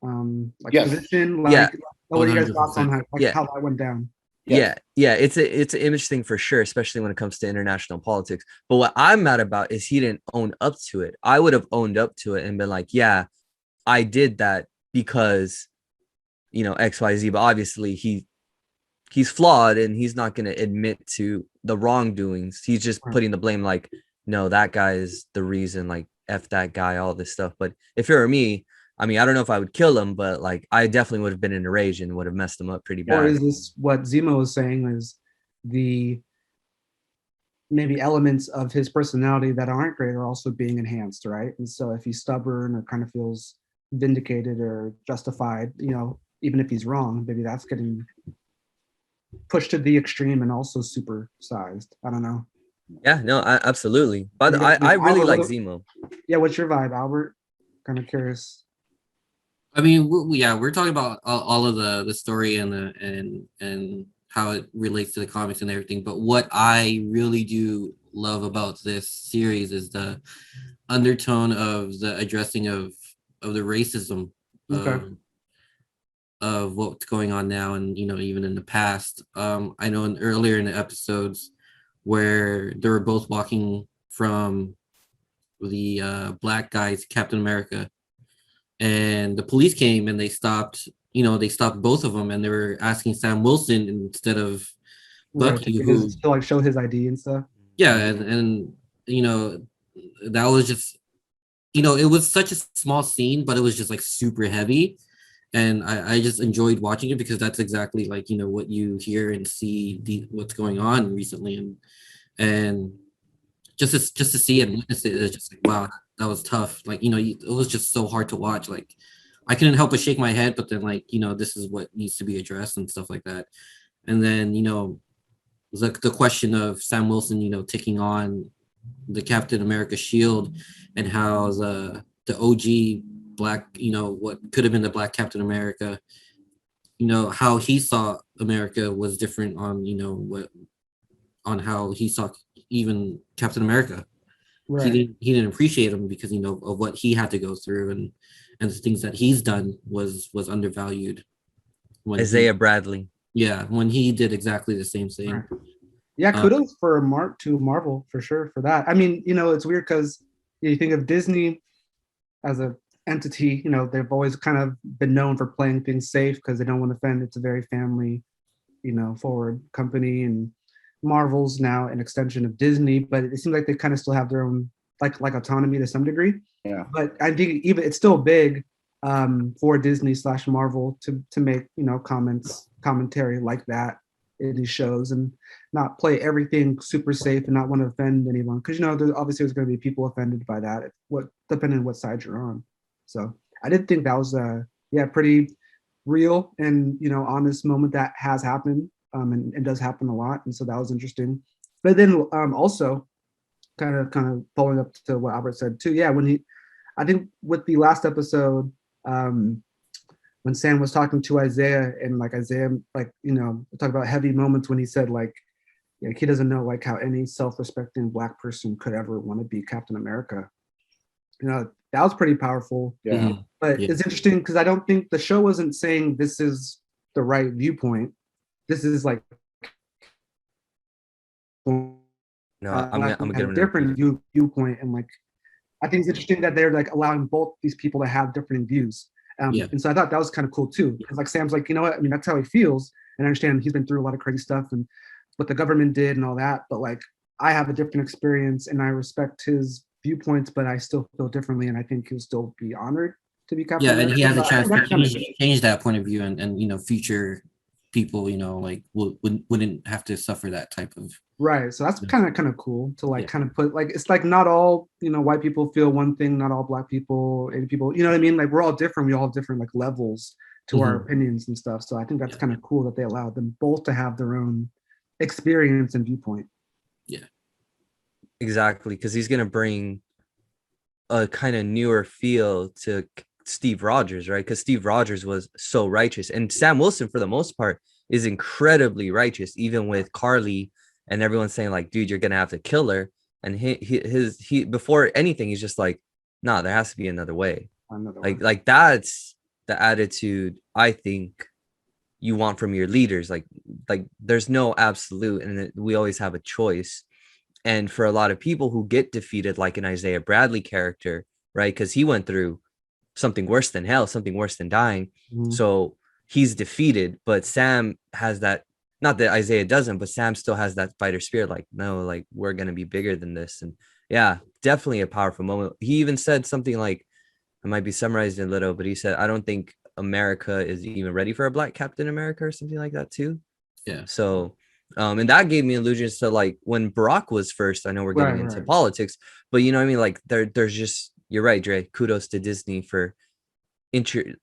like Yes. position? Yeah. Like what are you guys' thoughts on 100%. how, like Yeah. how that went down? Yes. Yeah, it's an image thing for sure, especially when it comes to international politics. But what I'm mad about is he didn't own up to it. I would have owned up to it and been like, yeah, I did that because XYZ. But obviously he's flawed and he's not going to admit to the wrongdoings. He's just putting the blame like, no, that guy is the reason, like F that guy, all this stuff. But if it were me, I mean, I don't know if I would kill him, but like I definitely would have been in a rage and would have messed him up pretty Or bad. is this what Zemo was saying is the maybe elements of his personality that aren't great are also being enhanced, right? And so if he's stubborn or kind of feels vindicated or justified, even if he's wrong, maybe that's getting pushed to the extreme and also supersized. I don't know. Yeah, no, absolutely. But You guys I think, really Albert, like Zemo. Yeah, what's your vibe, Albert? Kind of curious. I mean, we're talking about all of the story and and how it relates to the comics and everything. But what I really do love about this series is the undertone of the addressing of the racism Okay. of what's going on now, and even in the past. I know earlier in the episodes where they were both walking from the black guy's Captain America, and the police came and they stopped. They stopped both of them, and they were asking Sam Wilson instead of Right, Bucky, to like show his ID and stuff. yeah, and that was just it was such a small scene, but it was just like super heavy, and I just enjoyed watching it because that's exactly like what you hear and see what's going on recently, and just to see it and witness it, it's just like, wow, that was tough. Like it was just so hard to watch. Like I couldn't help but shake my head, but then like this is what needs to be addressed and stuff like that. And then the question of Sam Wilson taking on the Captain America shield, and how the OG black what could have been the black Captain America, how he saw America was different on on how he saw even Captain America. Right. He didn't appreciate him because of what he had to go through, and the things that he's done was undervalued. When Isaiah Bradley. when he did exactly the same thing. Right. Yeah, kudos for Marvel for sure for that. I mean, it's weird because you think of Disney as a entity, they've always kind of been known for playing things safe because they don't want to offend. It's a very family, forward company, and Marvel's now an extension of Disney, but it seems like they kind of still have their own like autonomy to some degree. Yeah. But I think even it's still big for Disney / Marvel to make commentary like that in these shows and not play everything super safe and not want to offend anyone, because obviously there's going to be people offended by that, depending on what side you're on. So I did think that was pretty real and honest moment that has happened and does happen a lot, and so that was interesting. But then also kind of following up to what Albert said too, I think with the last episode, when Sam was talking to Isaiah, and like Isaiah, like talk about heavy moments when he said like he doesn't know like how any self-respecting black person could ever want to be Captain America. That was pretty powerful. Yeah. But it's interesting because I don't think the show wasn't saying this is the right viewpoint. This is like No, I'm gonna get a different viewpoint, and like I think it's interesting that they're like allowing both these people to have different views. And so I thought that was kind of cool too, because like Sam's like, I mean, that's how he feels, and I understand he's been through a lot of crazy stuff and what the government did and all that, but like I have a different experience and I respect his viewpoints, but I still feel differently, and I think he'll still be honored. to be Captain Yeah, and America. he has So a I chance think to that's kind of good. change that point of view, and future people, like wouldn't have to suffer that type of. Right. So that's Yeah. kind of cool to like Yeah. kind of put like it's like not all, white people feel one thing, not all black people, Asian people, you know what I mean? Like we're all different. We all have different like levels to our opinions and stuff. So I think that's kind of cool that they allowed them both to have their own experience and viewpoint. Yeah. Exactly, because he's gonna bring a kind of newer feel to Steve Rogers, right? Because Steve Rogers was so righteous, and Sam Wilson, for the most part, is incredibly righteous, even with Carly and everyone saying like, "Dude, you're gonna have to kill her." And he before anything, he's just like, "Nah, there has to be another way." Like that's the attitude I think you want from your leaders. Like there's no absolute, and we always have a choice. And for a lot of people who get defeated, like an Isaiah Bradley character, right? Because he went through something worse than hell, something worse than dying. Mhm. So he's defeated, but Sam has that, not that Isaiah doesn't, but Sam still has that fighter spirit. Like, no, like we're going to be bigger than this. And yeah, definitely a powerful moment. He even said something like, it might be summarized in a little, but he said, I don't think America is even ready for a black Captain America or something like that too. Yeah. So and that gave me illusions to like when Barack was first. I know we're getting into politics, but you know what I mean? Like there's just, you're right, Dre. Kudos to Disney for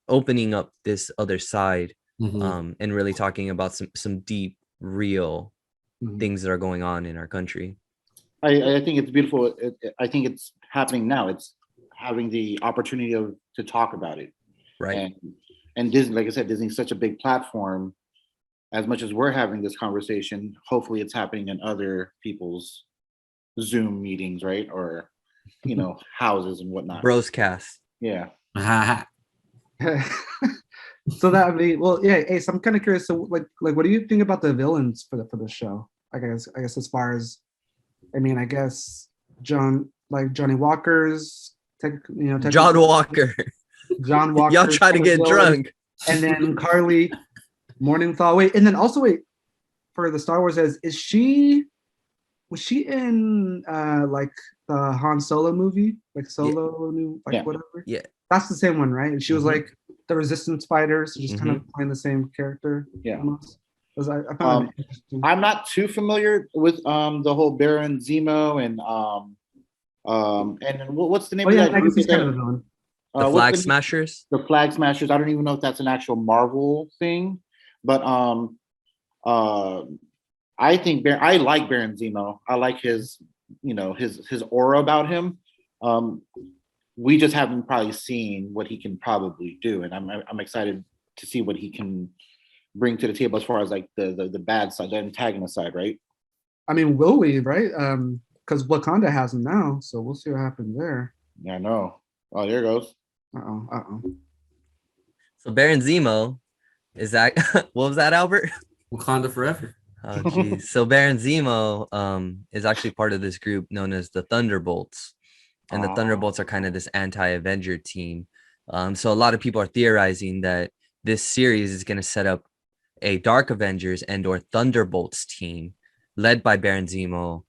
opening up this other side, and really talking about some deep, real things that are going on in our country. I think it's beautiful. I think it's happening now. It's having the opportunity to talk about it. Right. And Disney, like I said, Disney's such a big platform. As much as we're having this conversation, hopefully it's happening in other people's Zoom meetings, right? Or, houses and whatnot. Broscast. Yeah. So that would be, well, yeah. Hey, so I'm kind of curious. So like, what do you think about the villains for the show? I guess as far as, I guess Johnny Walker's, John Walker. John Walker. Y'all try to get drunk. And then Carly Morningthau. Wait, and then also for the Star Wars, was she in like the Han Solo movie, like Solo, new, like whatever? Yeah, that's the same one, right? And she was like the Resistance fighter, so just kind of playing the same character. Yeah. Almost. I found it interesting. I'm not too familiar with the whole Baron Zemo and what's the name of that? I guess he's kind of a villain. The Flag Smashers. The Flag Smashers. I don't even know if that's an actual Marvel thing, but I think I like Baron Zemo. I like his his aura about him. We just haven't probably seen what he can probably do, and I'm excited to see what he can bring to the table as far as like the bad side, the antagonist side, right? I mean, will we, right? Because Wakanda has him now, so we'll see what happens there. Yeah, I know. Oh, there it goes. So Baron Zemo, is that what was that, Albert? Wakanda forever. Oh geez. So Baron Zemo is actually part of this group known as the Thunderbolts. And the Thunderbolts are kind of this anti-Avenger team. So a lot of people are theorizing that this series is going to set up a Dark Avengers and or Thunderbolts team led by Baron Zemo,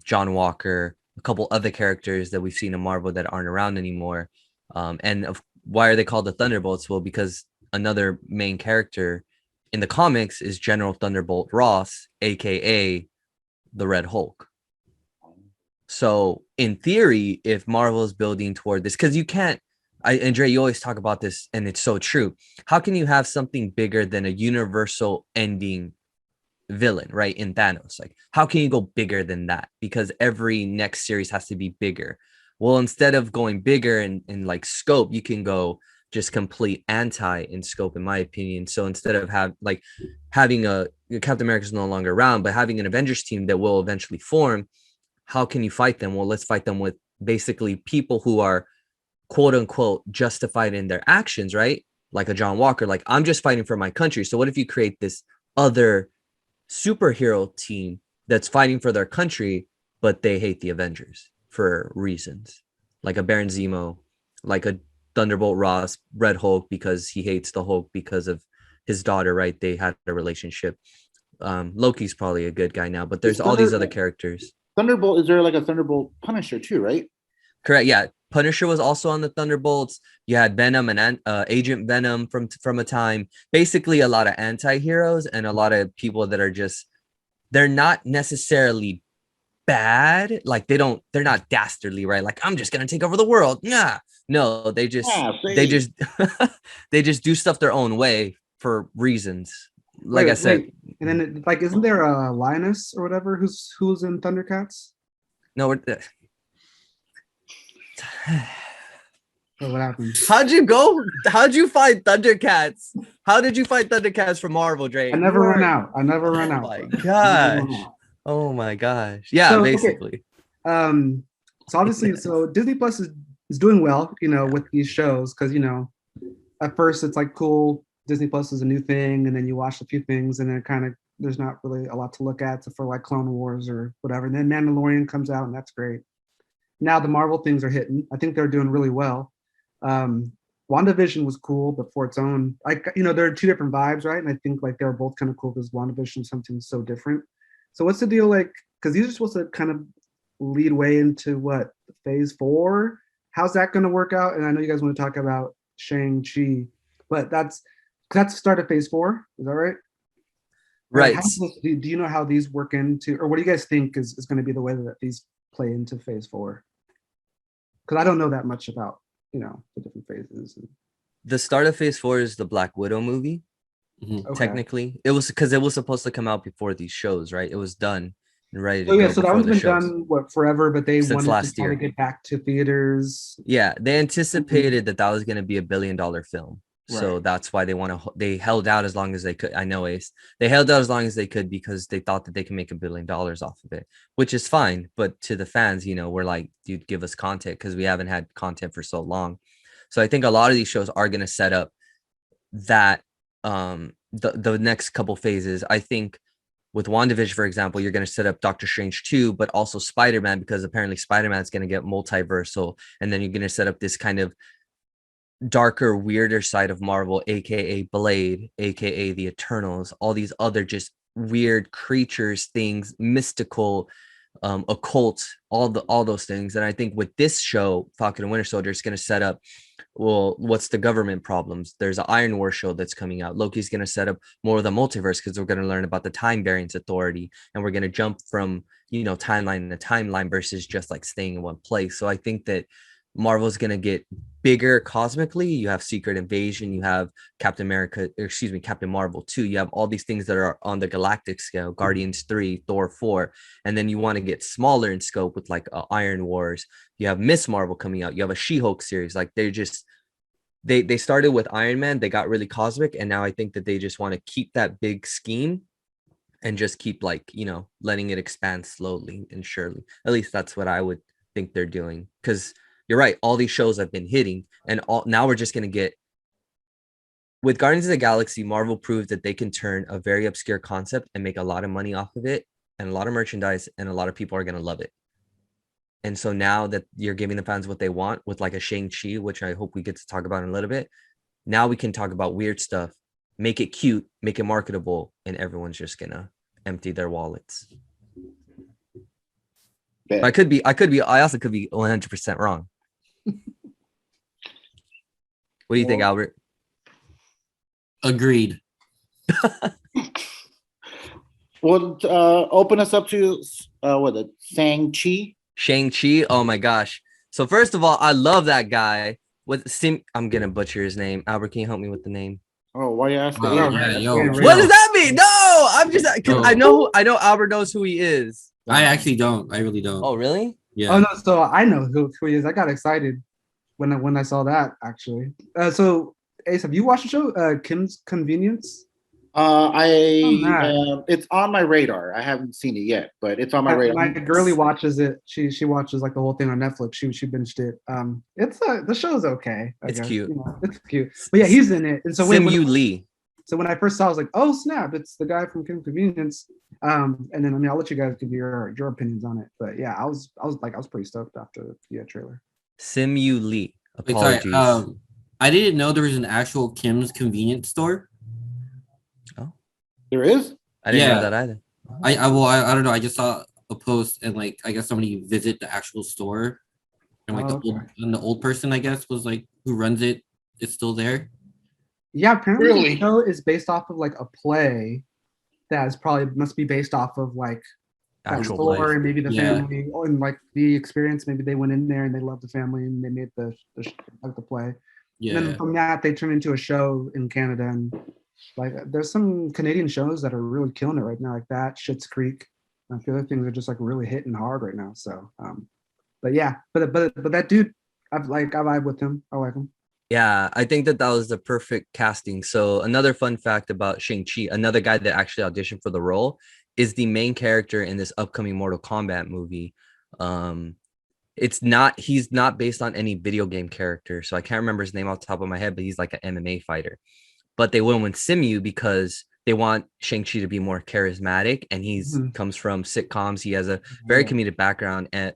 John Walker, a couple other characters that we've seen in Marvel that aren't around anymore. Why are they called the Thunderbolts? Well, because another main character in the comics is General Thunderbolt Ross, aka the Red Hulk. So in theory, if Marvel is building toward this, because you can't, Andre, you always talk about this, and it's so true. How can you have something bigger than a universal ending villain, right? In Thanos, like how can you go bigger than that? Because every next series has to be bigger. Well, instead of going bigger in like scope, you can go just complete anti in scope, in my opinion. So instead of having a Captain America is no longer around, but having an Avengers team that will eventually form, how can you fight them? Well, let's fight them with basically people who are quote unquote justified in their actions, right? Like a John Walker, like I'm just fighting for my country. So what if you create this other superhero team that's fighting for their country, but they hate the Avengers for reasons, like a Baron Zemo, like a Thunderbolt Ross, Red Hulk, because he hates the Hulk because of his daughter, right? They had a relationship. Loki's probably a good guy now, but there's all these other characters. Thunderbolt, is there like a Thunderbolt Punisher too, right? Correct. Yeah. Punisher was also on the Thunderbolts. You had Venom and Agent Venom from a time. Basically, a lot of anti-heroes and a lot of people that are just, they're not necessarily bad. Like they're not dastardly, right? Like I'm just gonna take over the world. Nah, no, they just they just do stuff their own way for reasons. Like I said, and then like, isn't there a Linus or whatever who's in Thundercats? no, we're. So what happened? How'd you go? How'd you find Thundercats? How did you find Thundercats from Marvel, Drake? I never run out. I never run out. Oh my gosh. Oh my gosh. Yeah, So, basically. Okay. So obviously, so Disney Plus is doing well, with these shows, because at first it's like cool. Disney Plus is a new thing, and then you watch a few things, and then kind of there's not really a lot to look at for like Clone Wars or whatever. And then Mandalorian comes out, and that's great. Now the Marvel things are hitting. I think they're doing really well. WandaVision was cool, but for its own, like there are two different vibes, right? And I think like they're both kind of cool because WandaVision is something so different. So what's the deal like? Because these are supposed to kind of lead way into what, phase 4? How's that going to work out? And I know you guys want to talk about Shang-Chi, but that's the start of phase 4. Is that right? Right. Do you know how these work into, or what do you guys think is going to be the way that these play into phase 4? Because I don't know that much about the different phases. The start of phase 4 is the Black Widow movie. Okay. Technically, it was because it was supposed to come out before these shows, right? It was done and ready to Oh yeah, go so that before one's the been shows. done forever, but they Since wanted last to kind of year. get back to theaters. Yeah, they anticipated that was going to be $1 billion film. So Right. that's why they held out as long as they could. I know, Ace. They held out as long as they could because they thought that they can make $1 billion off of it, which is fine. But to the fans, we're like, dude, give us content, because we haven't had content for so long. So I think a lot of these shows are going to set up that the next couple phases. I think with WandaVision, for example, you're going to set up Doctor Strange 2, but also Spider-Man, because apparently Spider-Man is going to get multiversal. And then you're going to set up this kind of darker, weirder side of Marvel, aka Blade, aka the Eternals, all these other just weird creatures, things, mystical, occult, all those things. And I think with this show, Falcon and Winter Soldier, is going to set up, well, what's the government problems? There's an Iron War show that's coming out. Loki's going to set up more of the multiverse, because we're going to learn about the Time Variance Authority, and we're going to jump from timeline to timeline versus just like staying in one place. So I think that Marvel's going to get bigger cosmically. You have Secret Invasion, you have Captain Marvel 2, you have all these things that are on the galactic scale, Guardians 3, Thor 4, and then you want to get smaller in scope with like Iron Wars. You have Miss Marvel coming out, you have a She-Hulk series. Like they started with Iron Man, they got really cosmic, and now I think that they just want to keep that big scheme and just keep letting it expand slowly and surely. At least that's what I would think they're doing, because you're right, all these shows have been hitting, and now we're just going to get, with Guardians of the Galaxy, Marvel proved that they can turn a very obscure concept and make a lot of money off of it, and a lot of merchandise, and a lot of people are going to love it. And so now that you're giving the fans what they want with like a Shang-Chi, which I hope we get to talk about in a little bit, now we can talk about weird stuff, make it cute, make it marketable, and everyone's just going to empty their wallets. I also could be 100% wrong. What do you think, Albert? Agreed. Well, open us up to Shang-Chi. Shang-Chi. Oh my gosh. So first of all, I love that guy. I'm gonna butcher his name. Albert, can you help me with the name? Oh, why are you asking? What does that mean? No, I'm just because I know Albert knows who he is. I actually don't. I really don't. Oh, really? Yeah. Oh no, so I know who he is. I got excited when I saw that, actually. So Ace, have you watched the show Kim's Convenience? It's on my radar. I haven't seen it yet, but it's on my radar. My girlie watches it. She watches like the whole thing on Netflix. She binged it. The show's okay. It's cute. It's cute. But yeah, he's in it. And so Lee. So when I first saw, I was like, oh snap, it's the guy from Kim's Convenience. And then I'll let you guys give your opinions on it. But yeah, I was pretty stoked after the trailer. Simu Lee. Apologies. Sorry, I didn't know there was an actual Kim's Convenience store. Oh, there is? I didn't know that either. I don't know. I just saw a post, and like I guess somebody visit the actual store. and like Oh, okay. the old person, I guess, was like who runs it is still there. Yeah, apparently the Really? show is based off of like a play that is probably must be based off of like that Actual life. story, maybe the Yeah. family, or and like the experience. Maybe they went in there and they loved the family and they made like the play. And then Yeah. from that, they turned into a show in Canada. And like, there's some Canadian shows that are really killing it right now, like that, Schitt's Creek. I feel like things are just like really hitting hard right now. So, but yeah, but that dude, I vibe with him. I like him. Yeah, I think that was the perfect casting. So another fun fact about Shang-Chi, another guy that actually auditioned for the role, is the main character in this upcoming Mortal Kombat movie. Um, he's not based on any video game character, so I can't remember his name off the top of my head, but he's like an MMA fighter. But they went with Simu because they want Shang-Chi to be more charismatic, and he's Mhm. comes from sitcoms. He has a very comedic background, and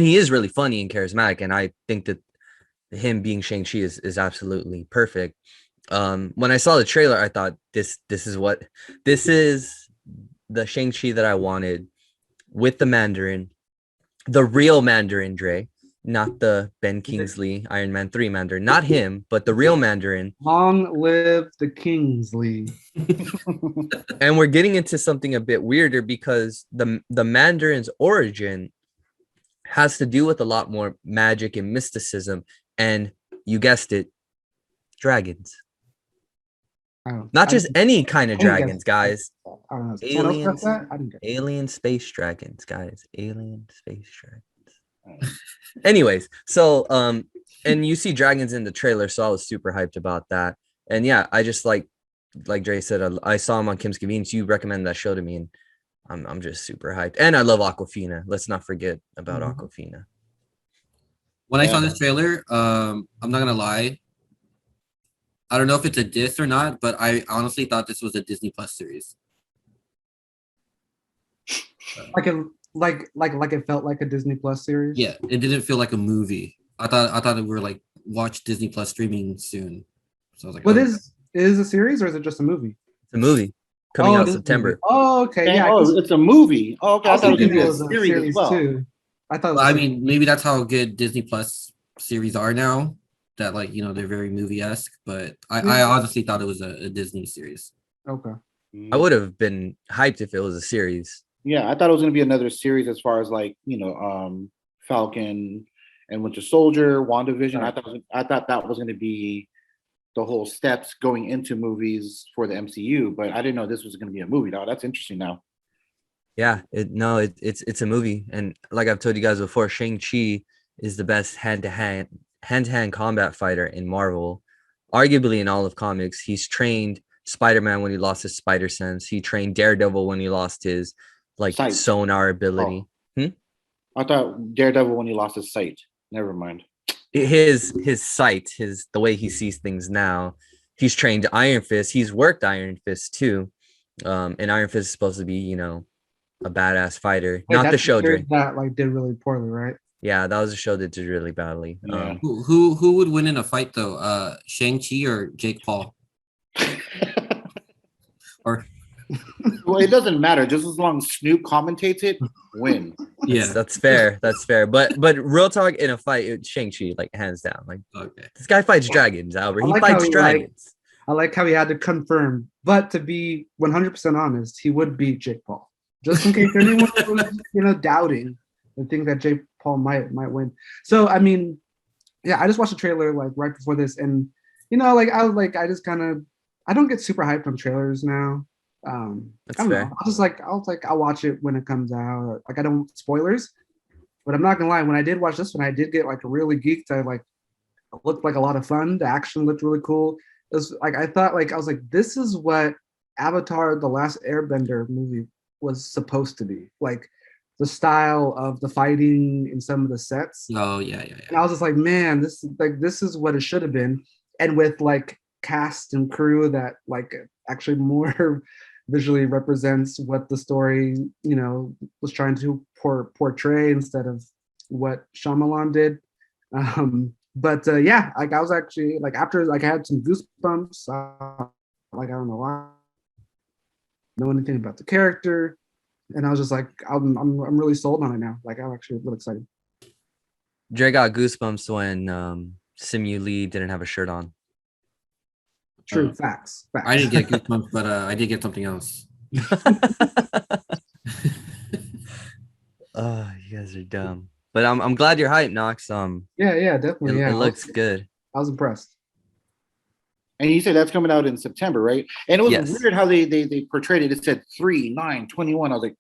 he is really funny and charismatic. And I think that him being Shang-Chi is absolutely perfect. When I saw the trailer, I thought this is the Shang-Chi that I wanted, with the Mandarin, the real Mandarin, Dre, not the Ben Kingsley Iron Man 3 Mandarin, not him, but the real Mandarin. Long live the Kingsley. And we're getting into something a bit weirder because the Mandarin's origin has to do with a lot more magic and mysticism, and you guessed it, dragons. Not just any kind of dragons, guys. I don't know. Someone else got that? I didn't get Alien space dragons, guys. Alien space dragons. Anyways, so and you see dragons in the trailer, so I was super hyped about that. And yeah, I just like Dre said, I saw him on Kim's Convenience. You recommended that show to me, and I'm just super hyped. And I love Aquafina. Let's not forget about Aquafina. When I saw this trailer, I'm not gonna lie. I don't know if it's a diss or not, but I honestly thought this was a Disney Plus series. like it felt like a Disney Plus series. Yeah, it didn't feel like a movie. I thought we were like watch Disney Plus streaming soon. So I was like, But oh. is it a series or is it just a movie? It's a movie coming out September. Oh, okay. Yeah. It's a movie. Oh, okay. I thought it was a gonna be a series as well. too. I thought. I mean, maybe that's how good Disney Plus series are now. That like they're very movie-esque. But I honestly thought it was a Disney series. Okay. I would have been hyped if it was a series. Yeah, I thought it was gonna be another series as far as like Falcon and Winter Soldier, WandaVision. Right. I thought that was gonna be the whole steps going into movies for the MCU, but I didn't know this was going to be a movie. Now that's interesting. Now, yeah, it's a movie, and like I've told you guys before, Shang-Chi is the best hand-to-hand combat fighter in Marvel, arguably in all of comics. He's trained Spider-Man when he lost his spider sense. He trained Daredevil when he lost his sight. Sonar ability. I thought Daredevil when he lost his sight. Never mind. His sight, the way he sees things now. He's trained Iron Fist. He's worked Iron Fist too. And Iron Fist is supposed to be, a badass fighter. Not the show that did really poorly, right? Yeah, that was a show that did really badly. Yeah. Who would win in a fight though? Shang-Chi or Jake Paul? Or well, it doesn't matter. Just as long as Snoop commentates it, win. Yeah, that's fair. That's fair. But real talk, in a fight, Shang-Chi, hands down. Okay, this guy fights dragons, Albert. He fights dragons. I like how he had to confirm. But to be 100% honest, he would beat Jake Paul. Just in case anyone was, doubting and think that Jake Paul might win. So I mean, yeah, I just watched the trailer right before this, and I don't get super hyped on trailers now. That's fair. I'll watch it when it comes out. I don't spoilers, but I'm not gonna lie. When I did watch this one, I did get really geeked. It looked like a lot of fun. The action looked really cool. It was I thought I was like, this is what Avatar: The Last Airbender movie was supposed to be. The style of the fighting in some of the sets. Oh yeah. And I was just like, man, this is what it should have been, and with cast and crew that actually more visually represents what the story was trying to portray instead of what Shyamalan did. But yeah, I was actually after I had some goosebumps. I don't know why, know anything about the character, and I was just I'm really sold on it now. I'm actually really excited. Dre got goosebumps when Simu Lee didn't have a shirt on. True. Facts. I didn't get goosebumps, but I did get something else. Oh, you guys are dumb. But I'm glad you're hyped, Knox. Yeah, definitely. It Yeah, looks good. I was impressed. And you said that's coming out in September, right? And it was Yes. weird how they portrayed it. It said 3/9/21. I was like,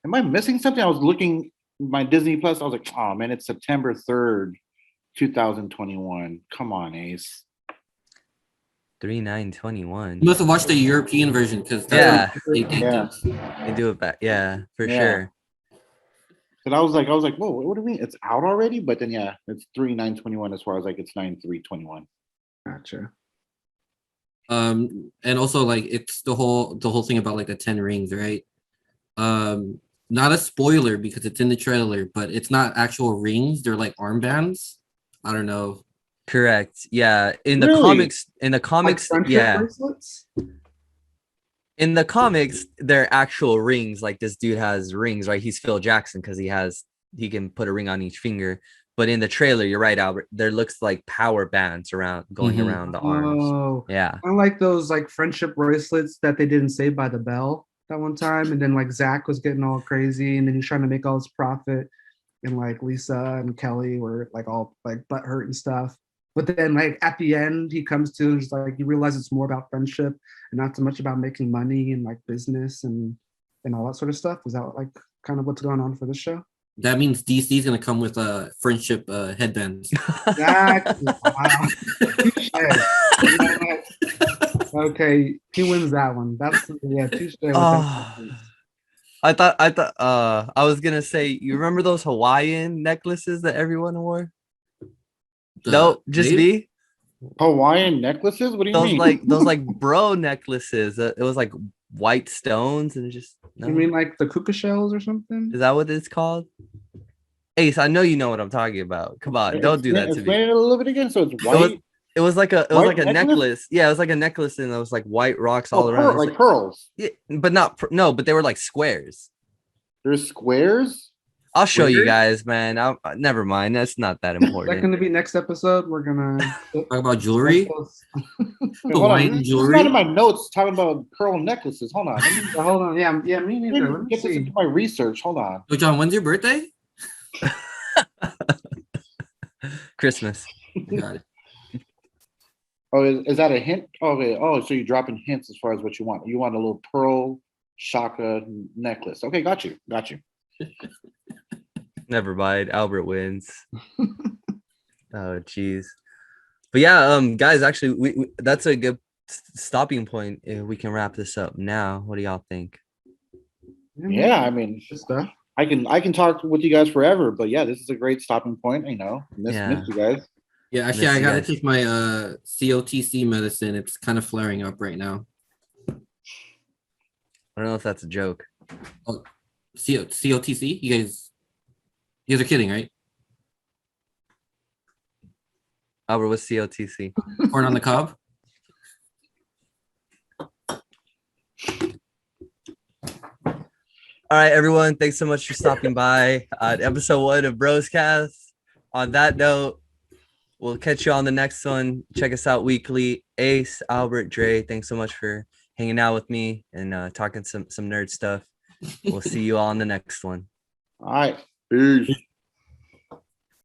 am I missing something? I was looking my Disney Plus. I was like, oh man, it's September 3rd, 2021. Come on, Ace. 3/9/21. You must have watched the European version because Yeah. they did Yeah. this. They do it back. Yeah, for Yeah. sure. But I was like, whoa, what do you mean? It's out already? But then yeah, it's 3/9/21 as far as like it's 9/3/21. Gotcha. And also like it's the whole thing about like the 10 rings, right? Not a spoiler because it's in the trailer, but it's not actual rings, they're like armbands. I don't know. Correct. Yeah. In the Really? comics, Like friendship yeah. bracelets? In the comics, they're actual rings. Like this dude has rings, right? He's Phil Jackson because he can put a ring on each finger. But in the trailer, you're right, Albert. There looks like power bands going Mhm. around the arms. Oh, Yeah. I like those like friendship bracelets that they didn't Save by the Bell that one time, and then like Zach was getting all crazy, and then he's trying to make all his profit, and like Lisa and Kelly were like all like butthurt and stuff. But then like at the end, he comes to and just like you realize it's more about friendship and not so much about making money and like business and all that sort of stuff. Is that like kind of what's going on for this show? That means DC's gonna come with friendship headbands. Exactly. Wow. Okay, he wins that one. That's touche with Oh. that. I thought I was gonna say, you remember those Hawaiian necklaces that everyone wore? No, just Dave? me. Hawaiian necklaces? What do you mean? Those like bro necklaces. It was like white stones and it just no. You mean like the kuka shells or something? Is that what it's called? Ace, I know you know what I'm talking about. Come on, don't do that to Explain me. it a little bit again. So it's white. It was like a White necklace? necklace. Yeah, it was like a necklace and there was like white rocks all Oh, around. It was like pearls. yeah, but not no, but they were like squares. There's squares. I'll show you Squares? guys, man. Never mind. That's not that Is that important. going to be next episode? We're gonna Talk about jewelry. Wait, hold Hawaiian on. It's jewelry? not in my notes talking about pearl necklaces. Hold on. Hold on. Yeah, me neither. Let Let me me get this see. into my research. Hold on. So John, when's your birthday? Christmas. Got it. Oh, is that a hint? Okay. Oh, so you're dropping hints as far as what you want. You want a little pearl shaka necklace. Okay, got you. Got you. Never mind. Albert wins. Oh, jeez. But yeah, guys, actually, we that's a good stopping point. We can wrap this up now. What do y'all think? Yeah, I mean, Good stuff. I can talk with you guys forever, but yeah, this is a great stopping point. Miss you guys. Yeah, actually, Miss I you gotta guys. take my COTC medicine. It's kind of flaring up right now. I don't know if that's a joke. COTC? You guys are kidding, right? Albert, what's COTC? Corn on the cob? All right, everyone. Thanks so much for stopping by episode 1 of Broscast. On that note, we'll catch you on the next one. Check us out weekly. Ace, Albert, Dre, thanks so much for hanging out with me and talking some nerd stuff. We'll see you all on the next one. All right. Peace.